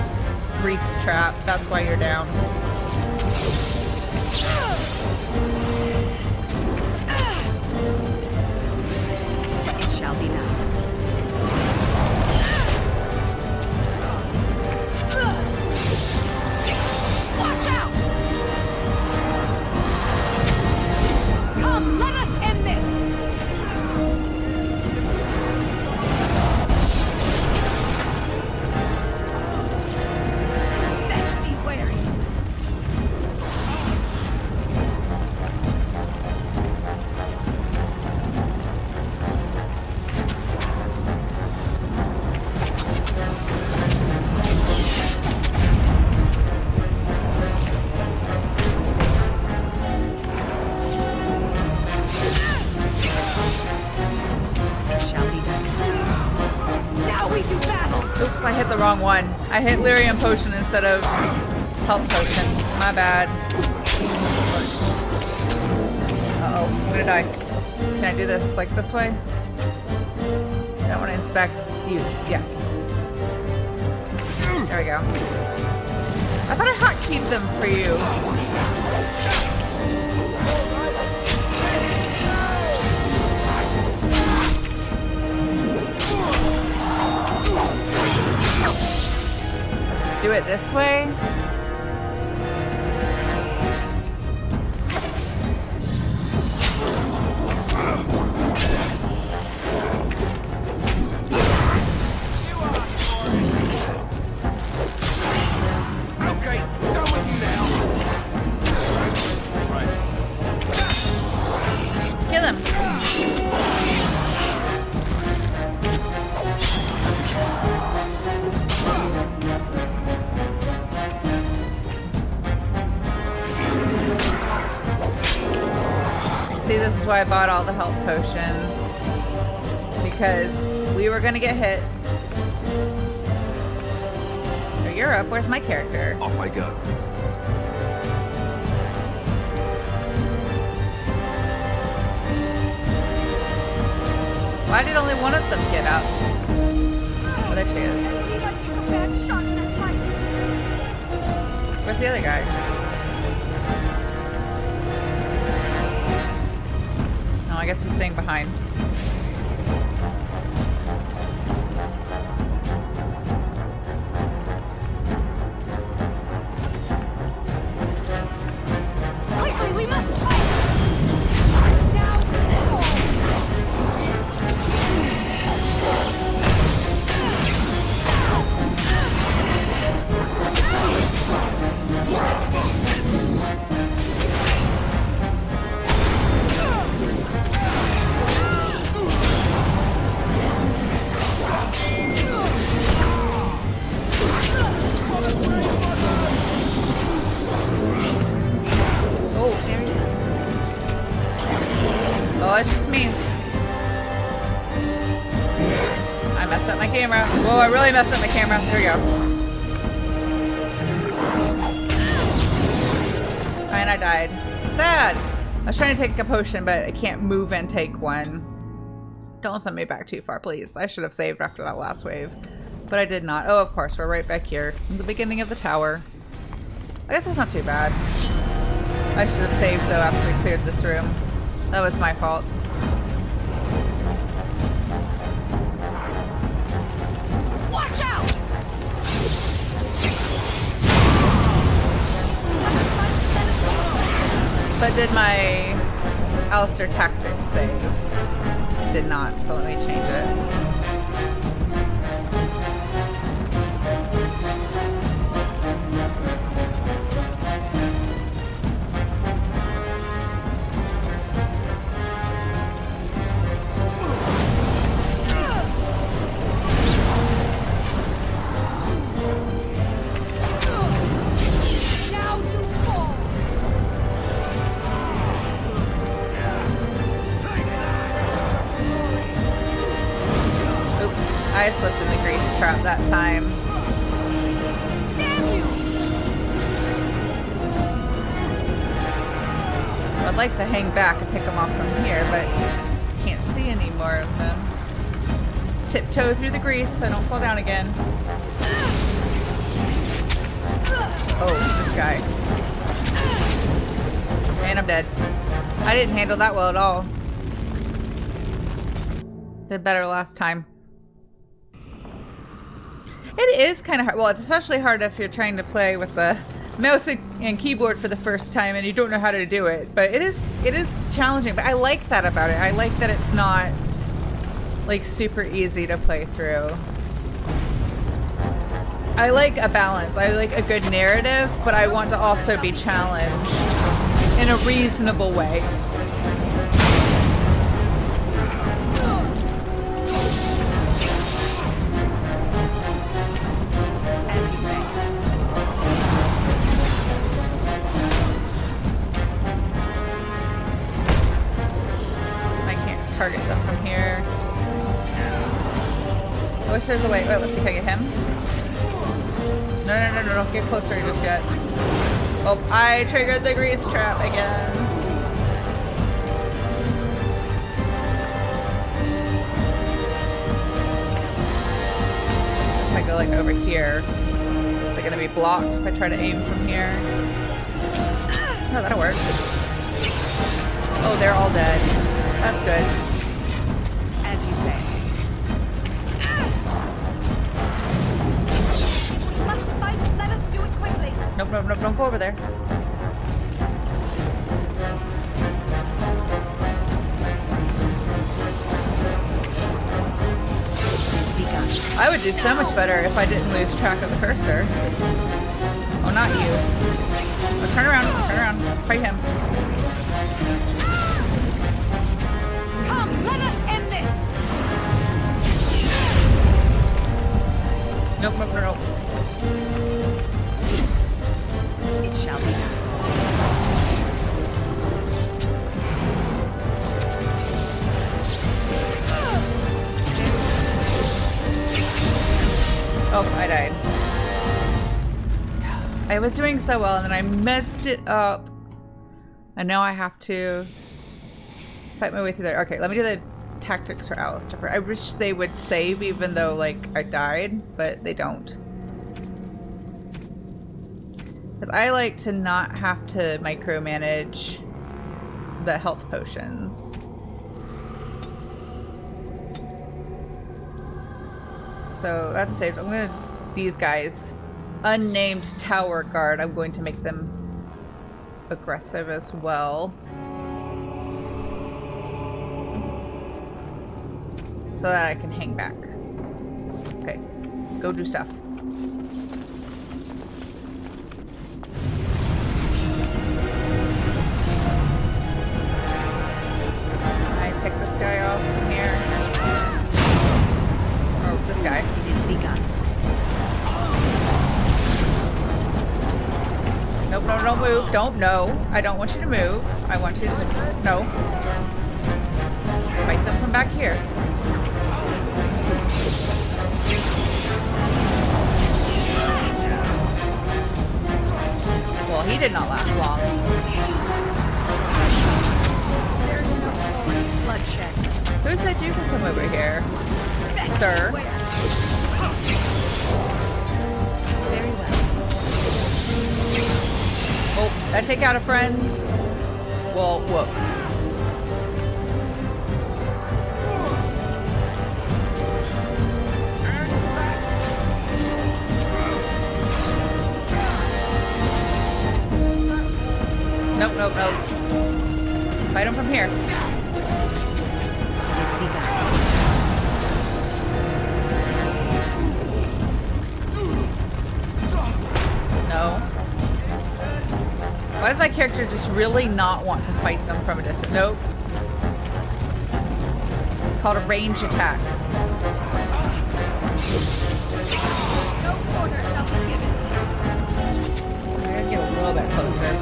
grease trap. That's why you're down. Be done. Watch out! Come, let us end this! Best be wary. Oops, I hit the wrong one. I hit Lyrium Potion instead of Health Potion. My bad. Uh-oh, I'm gonna die. Can I do this, like, this way? I don't want to inspect. Use, yeah. There we go. I thought I hotkeyed them for you. Do it this way? Okay, done with you now. Kill him. See, this is why I bought all the health potions. because we were gonna get hit. Oh, you're up. Where's my character? Off I go. Why did only one of them get up? Oh, there she is. Where's the other guy? Oh, I guess he's staying behind. Quickly, we must fight! Oh, it's just me. Oops. I messed up my camera. Whoa, I really messed up my camera. There we go. And I died. Sad. I was trying to take a potion, but I can't move and take one. Don't send me back too far, please. I should have saved after that last wave. But I did not. Oh, of course, we're right back here. In the beginning of the tower. I guess that's not too bad. I should have saved, though, after we cleared this room. That was my fault. Watch out! But did my Alistair tactics save? Did not, so let me change it. I slipped in the grease trap that time. Damn you! I'd like to hang back and pick them off from here, but can't see any more of them. Just tiptoe through the grease so I don't fall down again. Oh, this guy. And I'm dead. I didn't handle that well at all. Did better last time. It is kind of hard. Well, it's especially hard if you're trying to play with the mouse and keyboard for the first time and you don't know how to do it. But it is challenging. But I like that about it. I like that it's not like super easy to play through. I like a balance. I like a good narrative, but I want to also be challenged in a reasonable way. Target them from here. I wish there's a way. Wait, let's see if I get him. No, don't get closer just yet. Oh, I triggered the grease trap again. If I go like over here, is it gonna be blocked if I try to aim from here? Oh, that'll work. Oh, they're all dead. That's good. As you say. We must fight. Let us do it quickly. Nope, don't go over there. I would do so much better if I didn't lose track of the cursor. Oh, not you. Oh, turn around. Fight him. Let us end this! Nope. It shall be done. died. I was doing so well and then I messed it up. And now I have to fight my way through there. Okay, let me do the tactics for Alistair. I wish they would save even though, like, I died, but they don't. Because I like to not have to micromanage the health potions. So that's saved. I'm gonna... These guys. Unnamed tower guard. I'm going to make them aggressive as well. So that I can hang back. Okay. Go do stuff. Pick this guy off from here. Oh, this guy. It is begun. Nope, no, don't move. Don't, no. I don't want you to move. I want you to just, no. Fight them from back here. Well, he did not last long. Bloodshed. Who said you could come over here, sir? Very well. Oh, did I take out a friend? Well, whoops. Nope, nope, nope. Fight him from here. No. Why does my character just really not want to fight them from a distance? Nope. It's called a range attack. No quarter shall be given. I'm gonna get a little bit closer.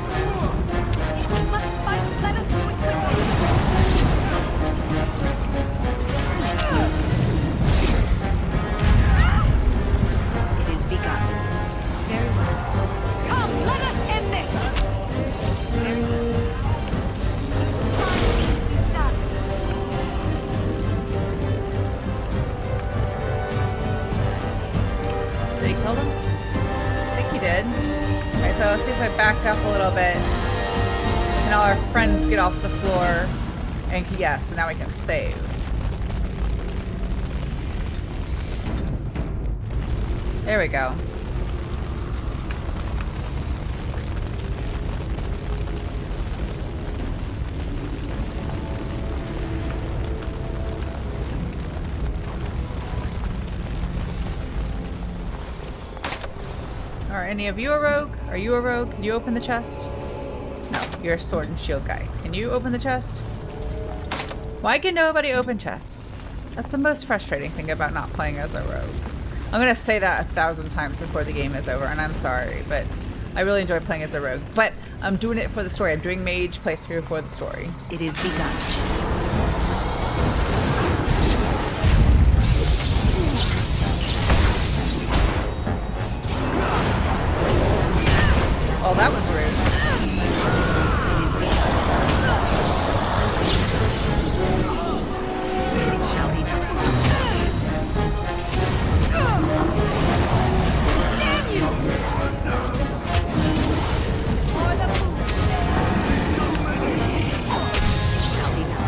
We must fight. Let us do it quickly. It is begun. Very well. Come, let us end this. Very well. It's done. Did he kill them? I think he did. Okay, so let's see if I back up a little bit. And all our friends get off the floor. And yes, so now we can save. There we go. Are any of you a rogue? Are you a rogue? Can you open the chest? No, you're a sword and shield guy. Can you open the chest? Why can nobody open chests? That's the most frustrating thing about not playing as a rogue. I'm gonna say that 1,000 times before the game is over, and I'm sorry, but I really enjoy playing as a rogue. But I'm doing it for the story. I'm doing Mage playthrough for the story. It is begun. Oh, that was rude. It shall be done. Damn you! For the food. Shall be done.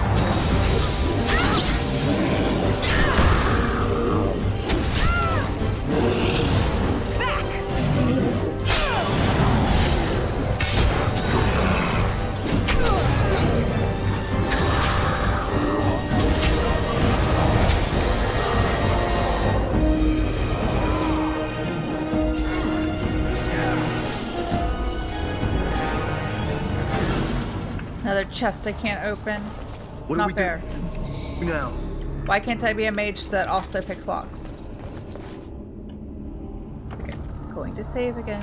Another chest I can't open. It's What do not we do? fair. Now. Why can't I be a mage that also picks locks? Okay, going to save again.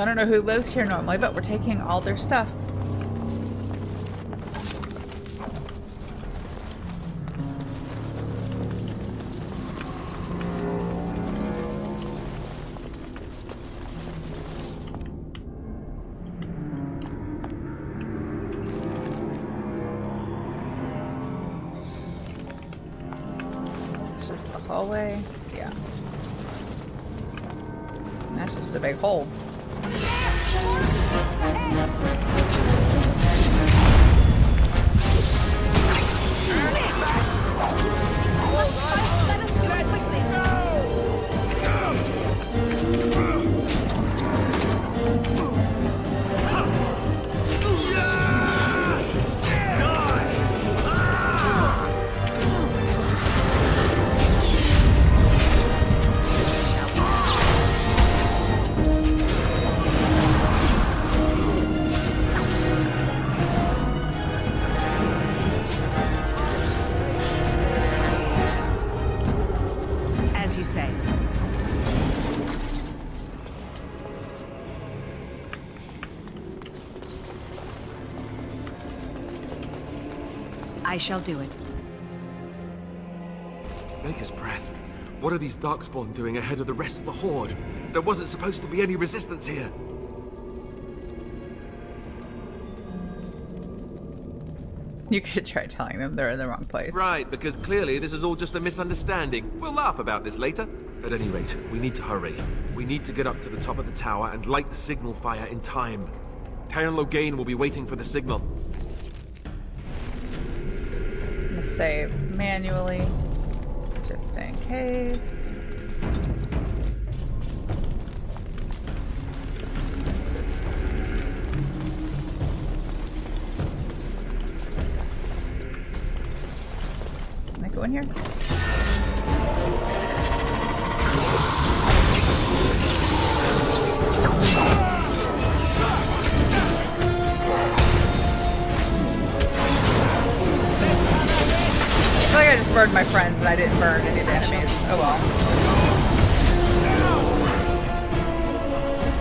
I don't know who lives here normally, but we're taking all their stuff. It's just the hallway. Yeah. And that's just a big hole. As you say. I shall do it. Maker's breath. What are these Darkspawn doing ahead of the rest of the Horde? There wasn't supposed to be any resistance here. You could try telling them they're in the wrong place. Right, because clearly this is all just a misunderstanding. We'll laugh about this later. At any rate, we need to hurry. We need to get up to the top of the tower and light the signal fire in time. Tyron Loghain will be waiting for the signal. I'm gonna save manually, just in case. Can I go in here? I feel like I just burned my friends and I didn't burn any of the enemies. Oh well.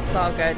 It's all good.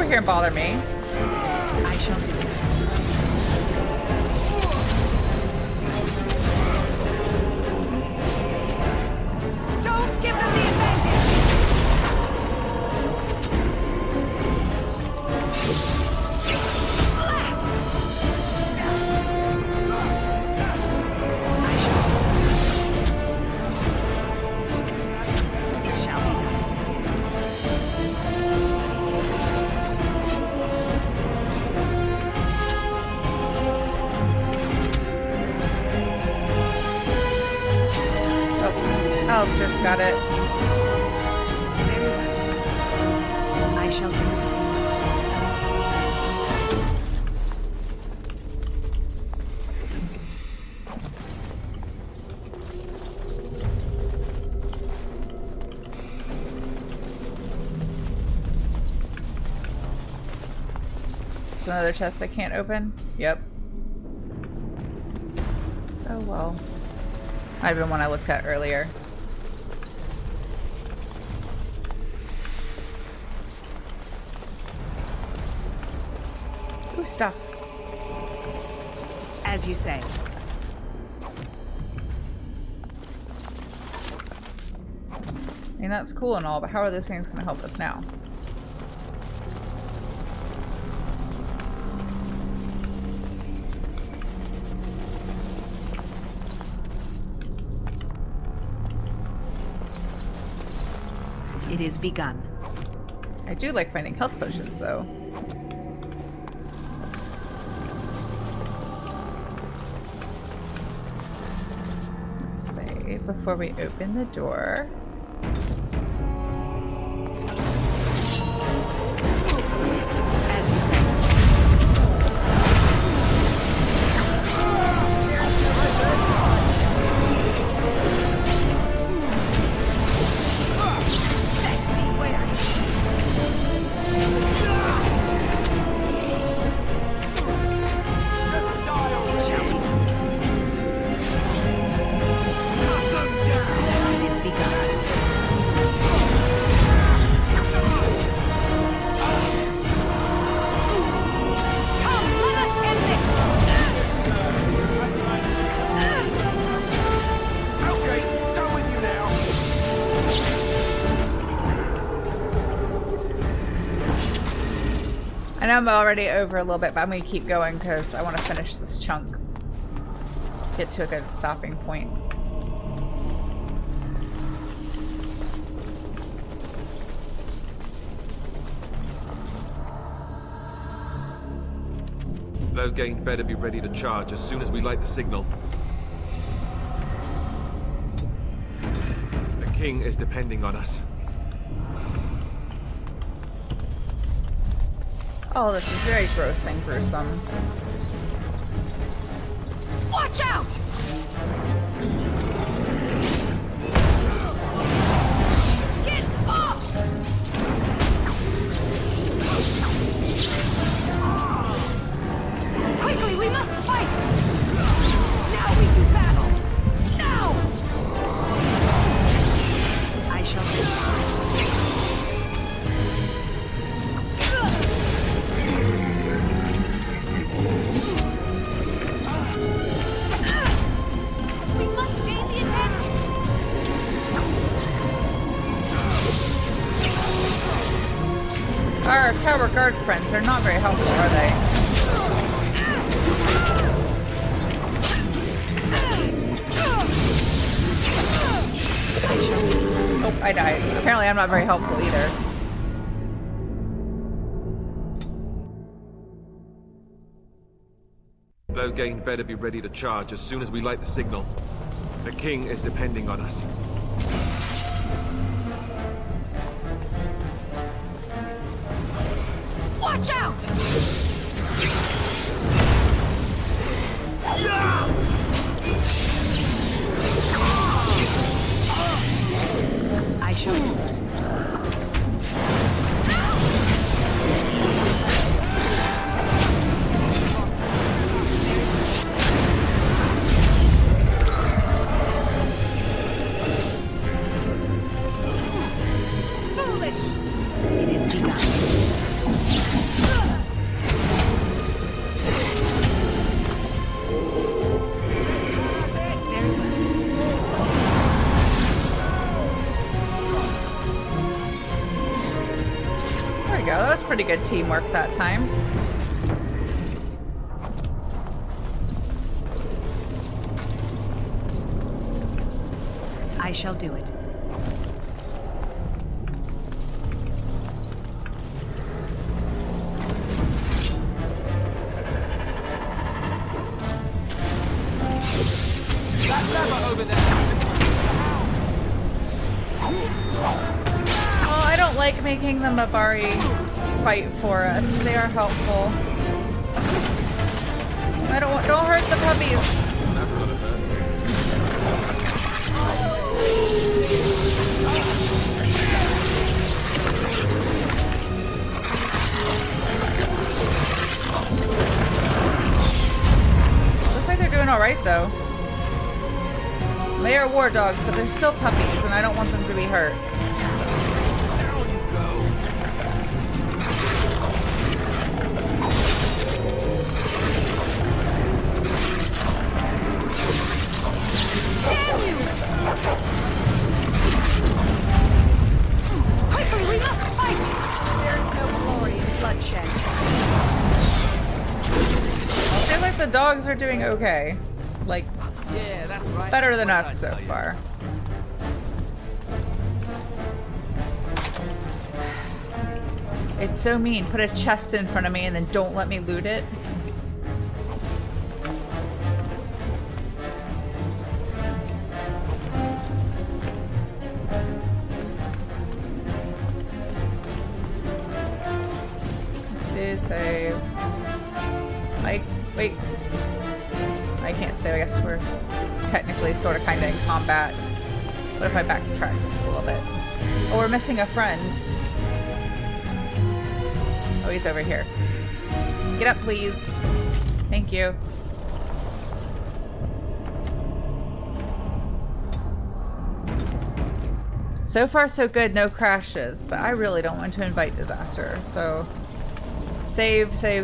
Here and bother me. I shall do it. Don't give them the advantage. It shall be done. Alistair's got it. Very well. I shall do it. It's another chest I can't open. Yep. Oh well. Might have been one I looked at earlier. Ooh, stuff. As you say. I mean, that's cool and all, but how are those things going to help us now? It is begun. I do like finding health potions, though. wait before we open the door. I know I'm already over a little bit, but I'm going to keep going because I want to finish this chunk. Get to a good stopping point. Loghain better be ready to charge as soon as we light the signal. The king is depending on us. Oh, this is very gross and gruesome. Watch out! Get off! Quickly, we must fight! Now we do battle! Now! I shall Our tower guard friends are not very helpful, are they? Oh, I died. Apparently I'm not very helpful either. Loghain better be ready to charge as soon as we light the signal. The king is depending on us. watch out! I shall do it. Pretty good teamwork that time. I shall do it. That lever over there. Well, I don't like making the Mabari fight for us, but they are helpful. I don't hurt the puppies. That's gonna hurt. Looks like they're doing all right though. They are war dogs, but they're still puppies, and I don't want them to be hurt. Quickly, we must fight! There is no glory in bloodshed. I feel like the dogs are doing okay. Like, yeah, that's right. better than us so far. It's so mean. Put a chest in front of me and then don't let me loot it. Please save. Wait. I can't save. I guess we're technically sort of kind of in combat. What if I backtrack just a little bit? Oh, we're missing a friend. Oh, he's over here. Get up, please. Thank you. So far, so good. No crashes. But I really don't want to invite disaster. So, save. I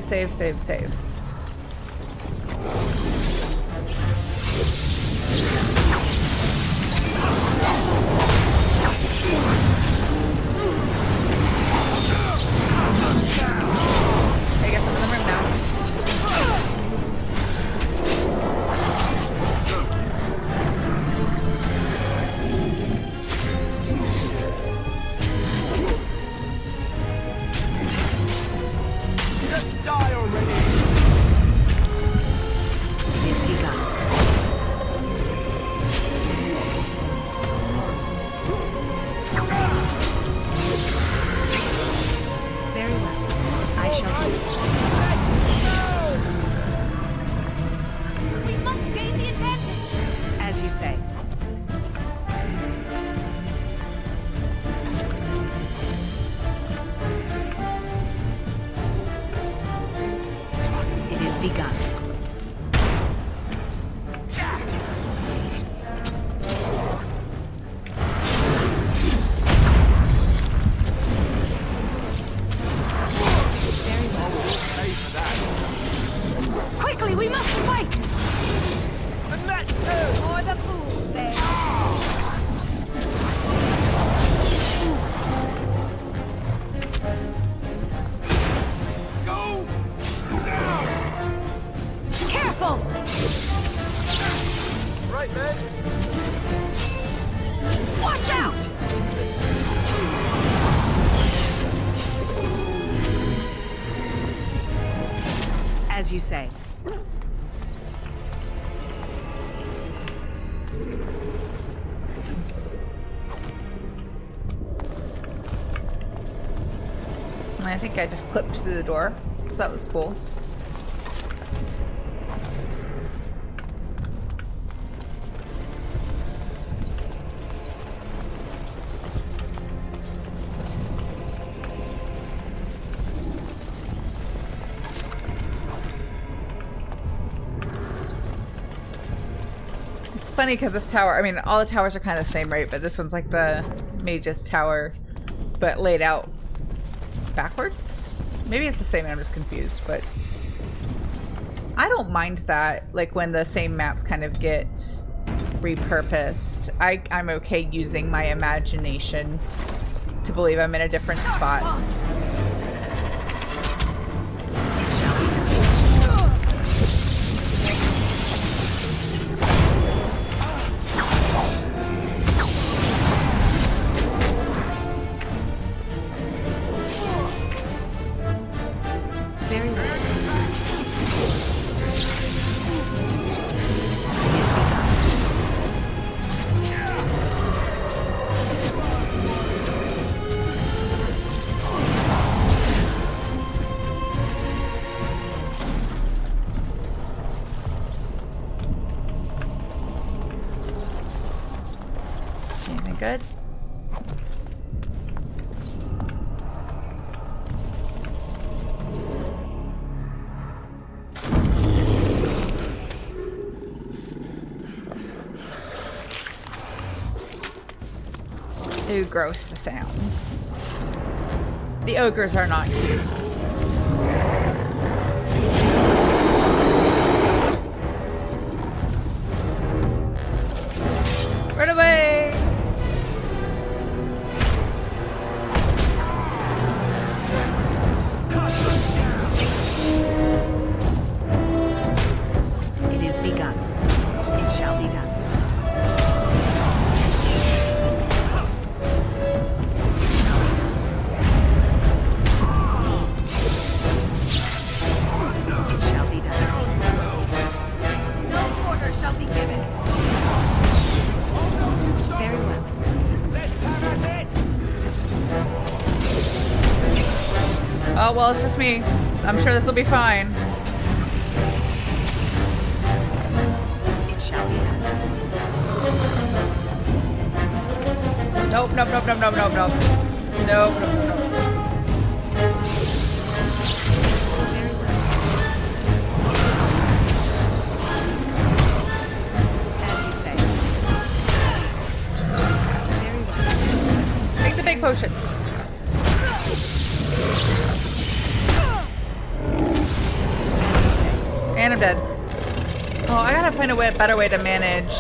guess I'm in the room now. Just die already! Very well. I shall do it. We must gain the advantage. As you say. It is begun. Quickly, we must fight! The net Or the fools there. Go down! Careful! Right, man. Watch out! As you say. I think I just clipped through the door, so that was cool. It's funny because this tower, I mean, all the towers are kind of the same, right? But this one's like the Mage's tower, but laid out backwards? Maybe it's the same and I'm just confused, but I don't mind that, like when the same maps kind of get repurposed. I'm okay using my imagination to believe I'm in a different spot. Good. Ooh, gross, the sounds. The ogres are not cute. Run away! Oh, well, it's just me. I'm sure this will be fine. It shall be done. Nope, nope, nope, nope, nope, nope, nope. Nope, nope, nope, nope. Take the big potion. And I'm dead. Oh, I gotta find a better way to manage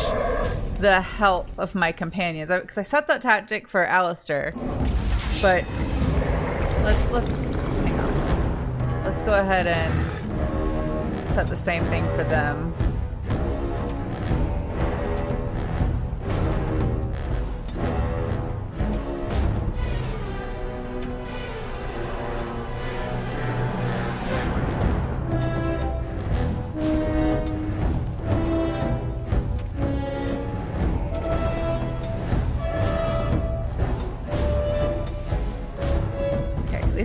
the health of my companions. Because I set that tactic for Alistair. But let's hang on. Let's go ahead and set the same thing for them.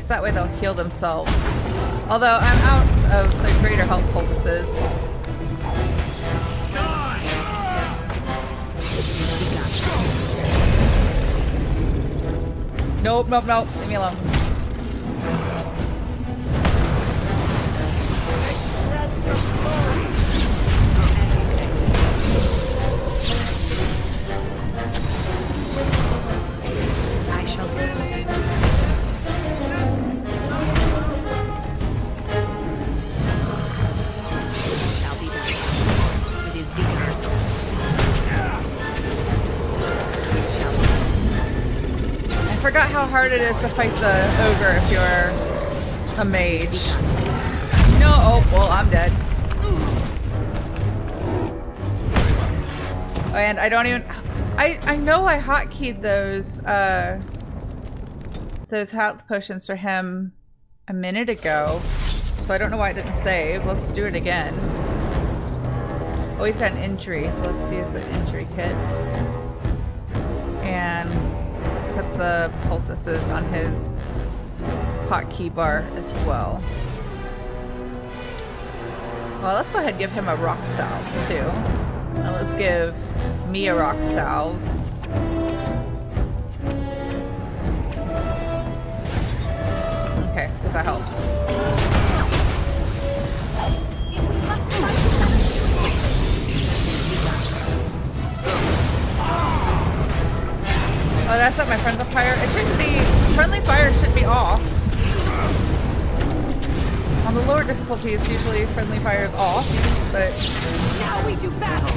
That way they'll heal themselves. Although I'm out of the greater health poultices. Nope, nope, nope. Leave me alone. I shall do it. I forgot how hard it is to fight the ogre if you're a mage. No, oh, well, I'm dead. And I don't even... I know I hotkeyed those health potions for him a minute ago, so I don't know why it didn't save. Let's do it again. Oh, he's got an injury, so let's use the injury kit. And let's put the poultices on his hotkey bar as well. Well, let's go ahead and give him a rock salve, too. Now let's give me a rock salve. Okay, so that helps. Oh, that's not my friends up higher. It shouldn't be. Friendly fire should be off. On the lower difficulties, usually friendly fire is off, but now we do battle.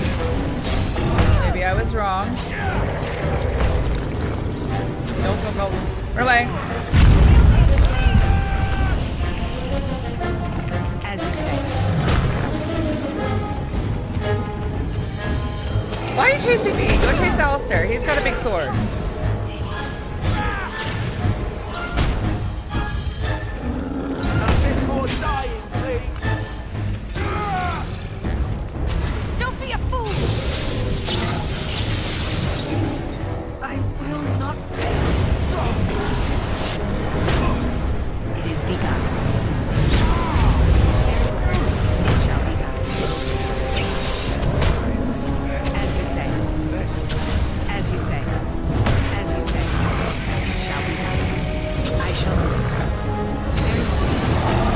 Maybe I was wrong. Nope, nope, nope. Run away. As you say. Why are you chasing me? Go chase Alistair. He's got a big sword. Don't be a fool! I will not fail. It is begun. It shall be done. As you say. As you say. As you say. It shall be done. I shall do it. Very well.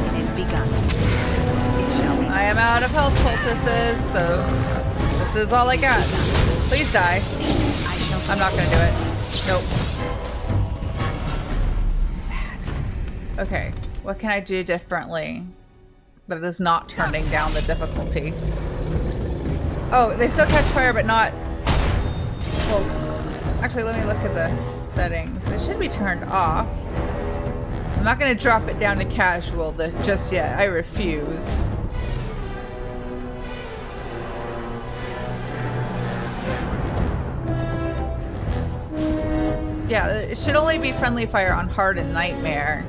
It is begun. It shall be done. I am out of health poultices, so this is all I got. Please die. I'm not gonna do it. Nope. Sad. Okay, what can I do differently that is not turning down the difficulty? Oh, they still catch fire, but not... Well, actually, let me look at the settings. It should be turned off. I'm not gonna drop it down to casual just yet. I refuse. Yeah, it should only be friendly fire on hard and nightmare.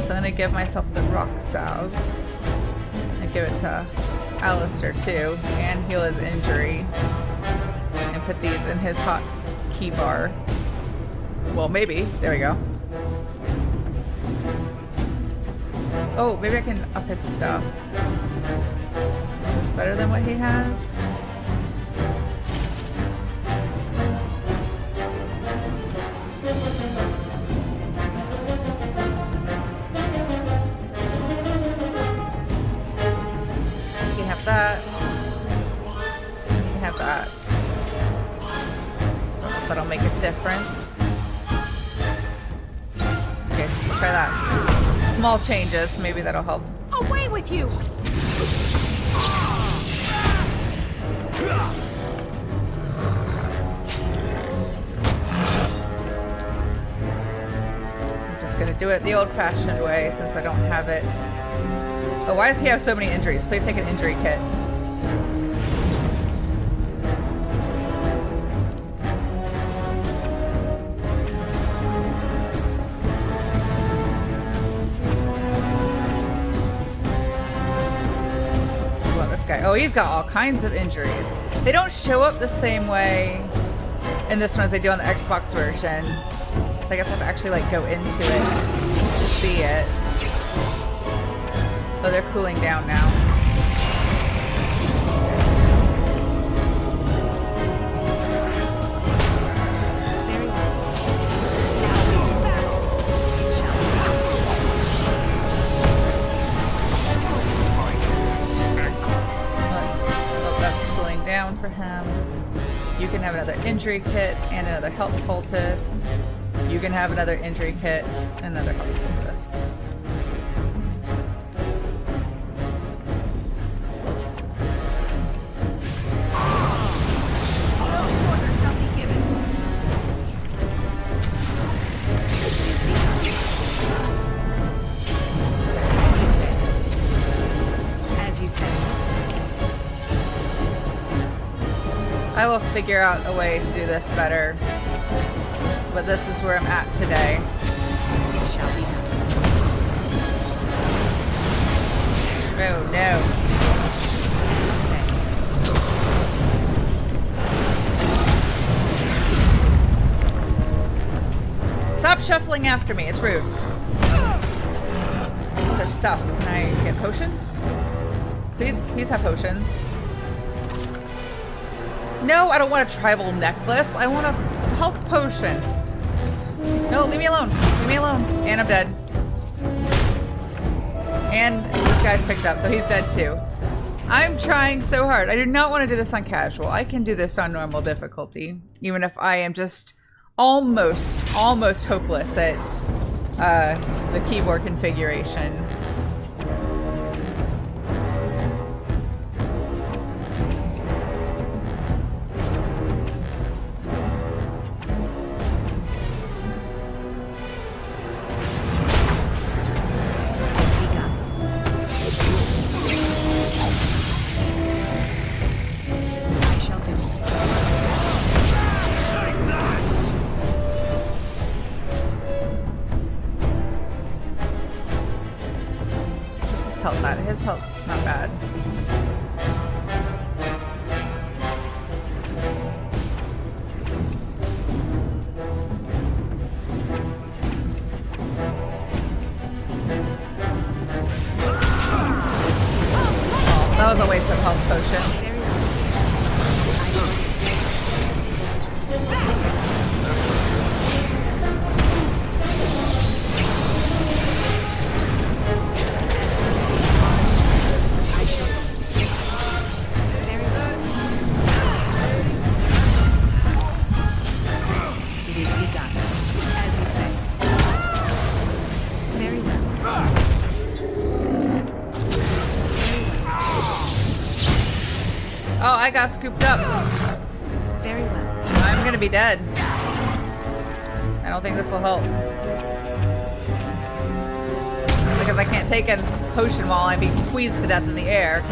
So I'm gonna give myself the rock salve. And give it to Alistair too, and heal his injury. And put these in his hot key bar. Well, maybe. There we go. Oh, maybe I can up his stuff. Is this better than what he has? You can have that. You can have that. That'll make a difference. Okay, let's try that. Small changes, maybe that'll help. Away with you! I'm just gonna do it the old-fashioned way since I don't have it. Oh, why does he have so many injuries? Please take an injury kit. Oh, he's got all kinds of injuries. They don't show up the same way in this one as they do on the Xbox version. So I guess I have to actually like go into it to see it. Oh, they're cooling down now. For him. You can have another injury kit and another health poultice. You can have another injury kit and another health poultice. I will figure out a way to do this better, but this is where I'm at today. It shall be done. Oh no. Stop shuffling after me, it's rude. There's stuff. Can I get potions? Please have potions. No, I don't want a tribal necklace. I want a health potion. No, leave me alone. Leave me alone. And I'm dead. And this guy's picked up, so he's dead too. I'm trying so hard. I do not want to do this on casual. I can do this on normal difficulty, even if I am just almost hopeless at the keyboard configuration. His health's not bad. Oh, that was a waste of health potion. Oh, I got scooped up. Very well. I'm gonna be dead. I don't think this will help. Because I can't take a potion while I'm being squeezed to death in the air.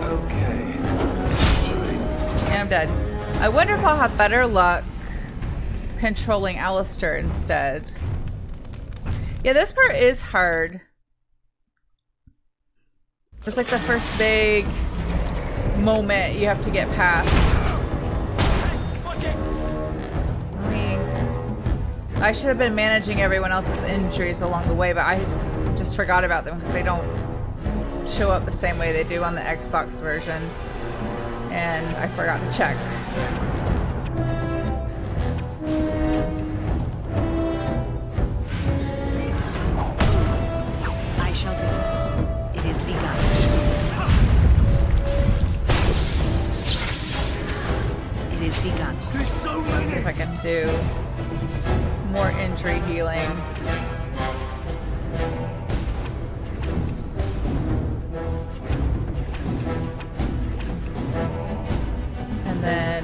Okay. And I'm dead. I wonder if I'll have better luck controlling Alistair instead. Yeah, this part is hard. It's like the first big moment you have to get past. I should have been managing everyone else's injuries along the way, but I just forgot about them because they don't show up the same way they do on the Xbox version. And I forgot to check. I shall do it. It is begun. It is begun. Let's see if I can do more injury healing. And then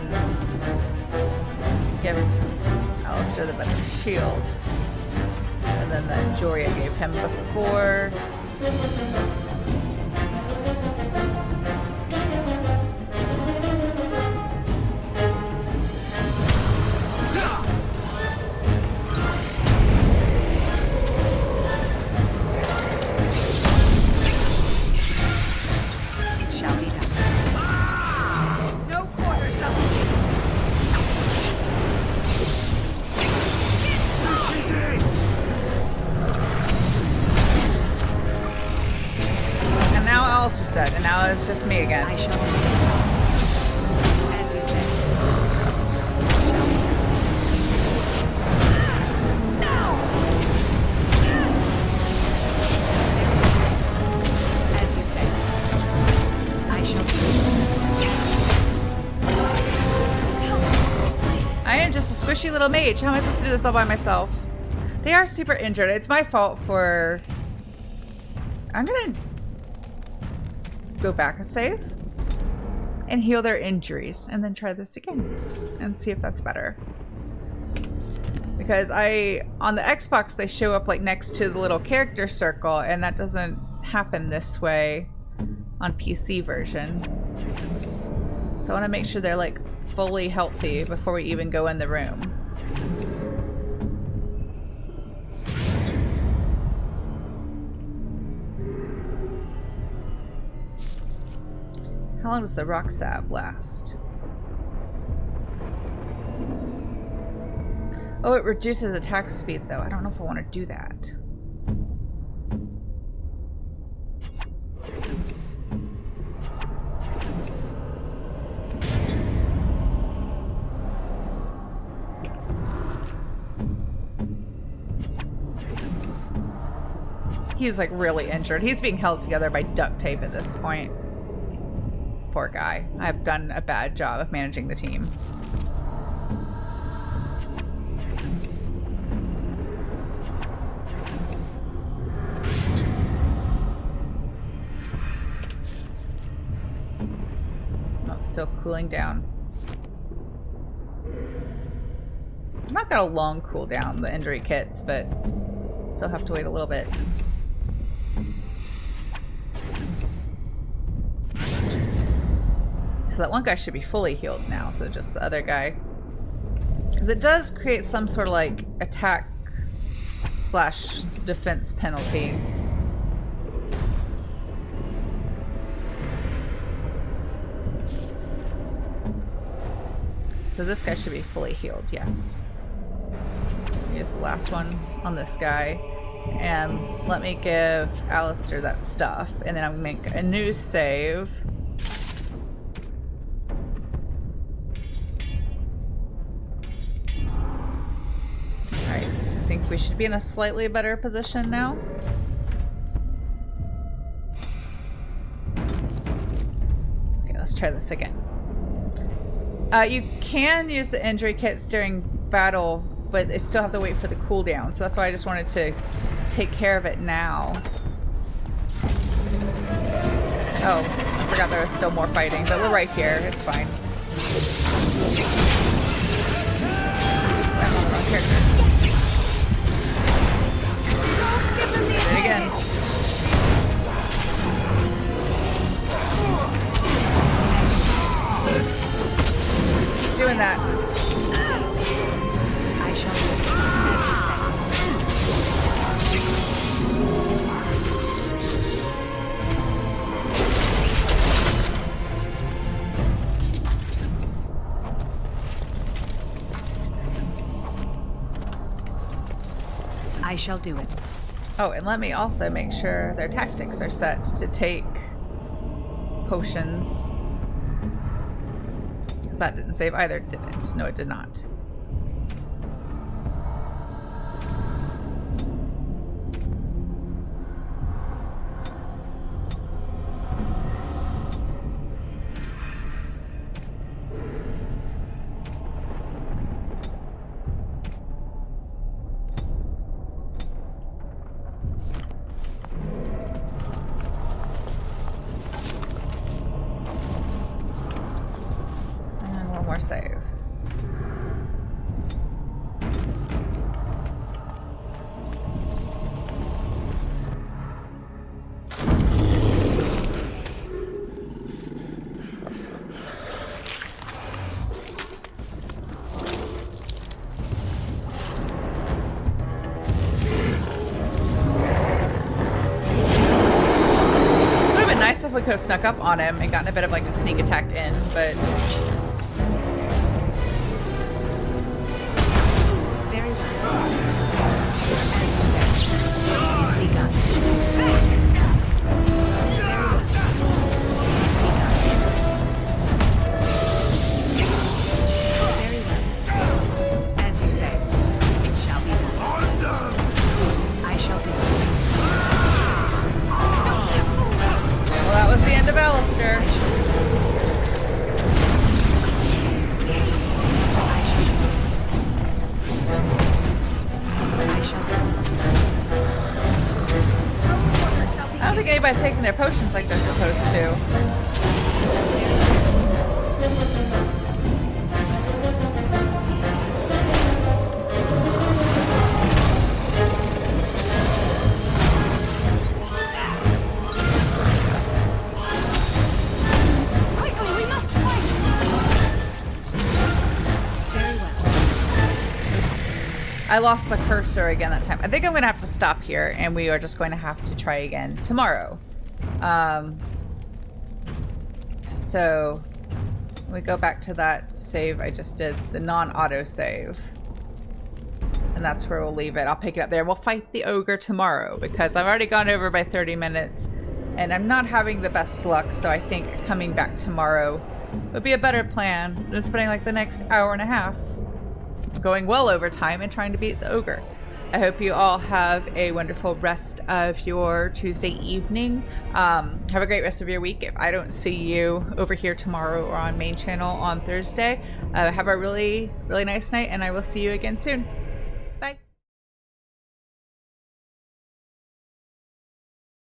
give Alistair the better shield. And then that Jory I gave him before. Dead, and now it's just me again. I shall do as you say. No! As you say. I shall do I am just a squishy little mage. How am I supposed to do this all by myself? They are super injured. It's my fault for... I'm gonna go back a save and heal their injuries and then try this again and see if that's better, because on the Xbox they show up like next to the little character circle, and that doesn't happen this way on PC version. So I want to make sure they're like fully healthy before we even go in the room. How long does the rock salve last? Oh, it reduces attack speed though. I don't know if I want to do that. He's like really injured. He's being held together by duct tape at this point. Poor guy. I've done a bad job of managing the team. Oh, it's still cooling down. It's not got a long cooldown, the injury kits, but still have to wait a little bit. So that one guy should be fully healed now, so just the other guy. Because it does create some sort of like attack slash defense penalty. So this guy should be fully healed, yes. Use the last one on this guy. And let me give Alistair that stuff. And then I'm going to make a new save. Alright, I think we should be in a slightly better position now. Okay, let's try this again. You can use the injury kits during battle, but they still have to wait for the cooldown, so that's why I just wanted to take care of it now. Oh, I forgot there was still more fighting, but we're right here. It's fine. Oops, I'm on the wrong character. Did it again. Doing that. I shall do I shall do it. Oh, and let me also make sure their tactics are set to take potions. Because that didn't save either, did it? No, it did not. Save. It would have been nice if we could have snuck up on him and gotten a bit of like a sneak attack in, but by taking their potions like they're supposed to. I lost the cursor again that time. I think I'm gonna have to stop here and we are just going to have to try again tomorrow. So we go back to that save I just did, the non-auto save. And that's where we'll leave it. I'll pick it up there. We'll fight the ogre tomorrow because I've already gone over by 30 minutes and I'm not having the best luck, so I think coming back tomorrow would be a better plan than spending like the next hour and a half going well over time and trying to beat the ogre. I hope you all have a wonderful rest of your Tuesday evening. Have a great rest of your week. If I don't see you over here tomorrow or on main channel on Thursday, have a really, really nice night and I will see you again soon.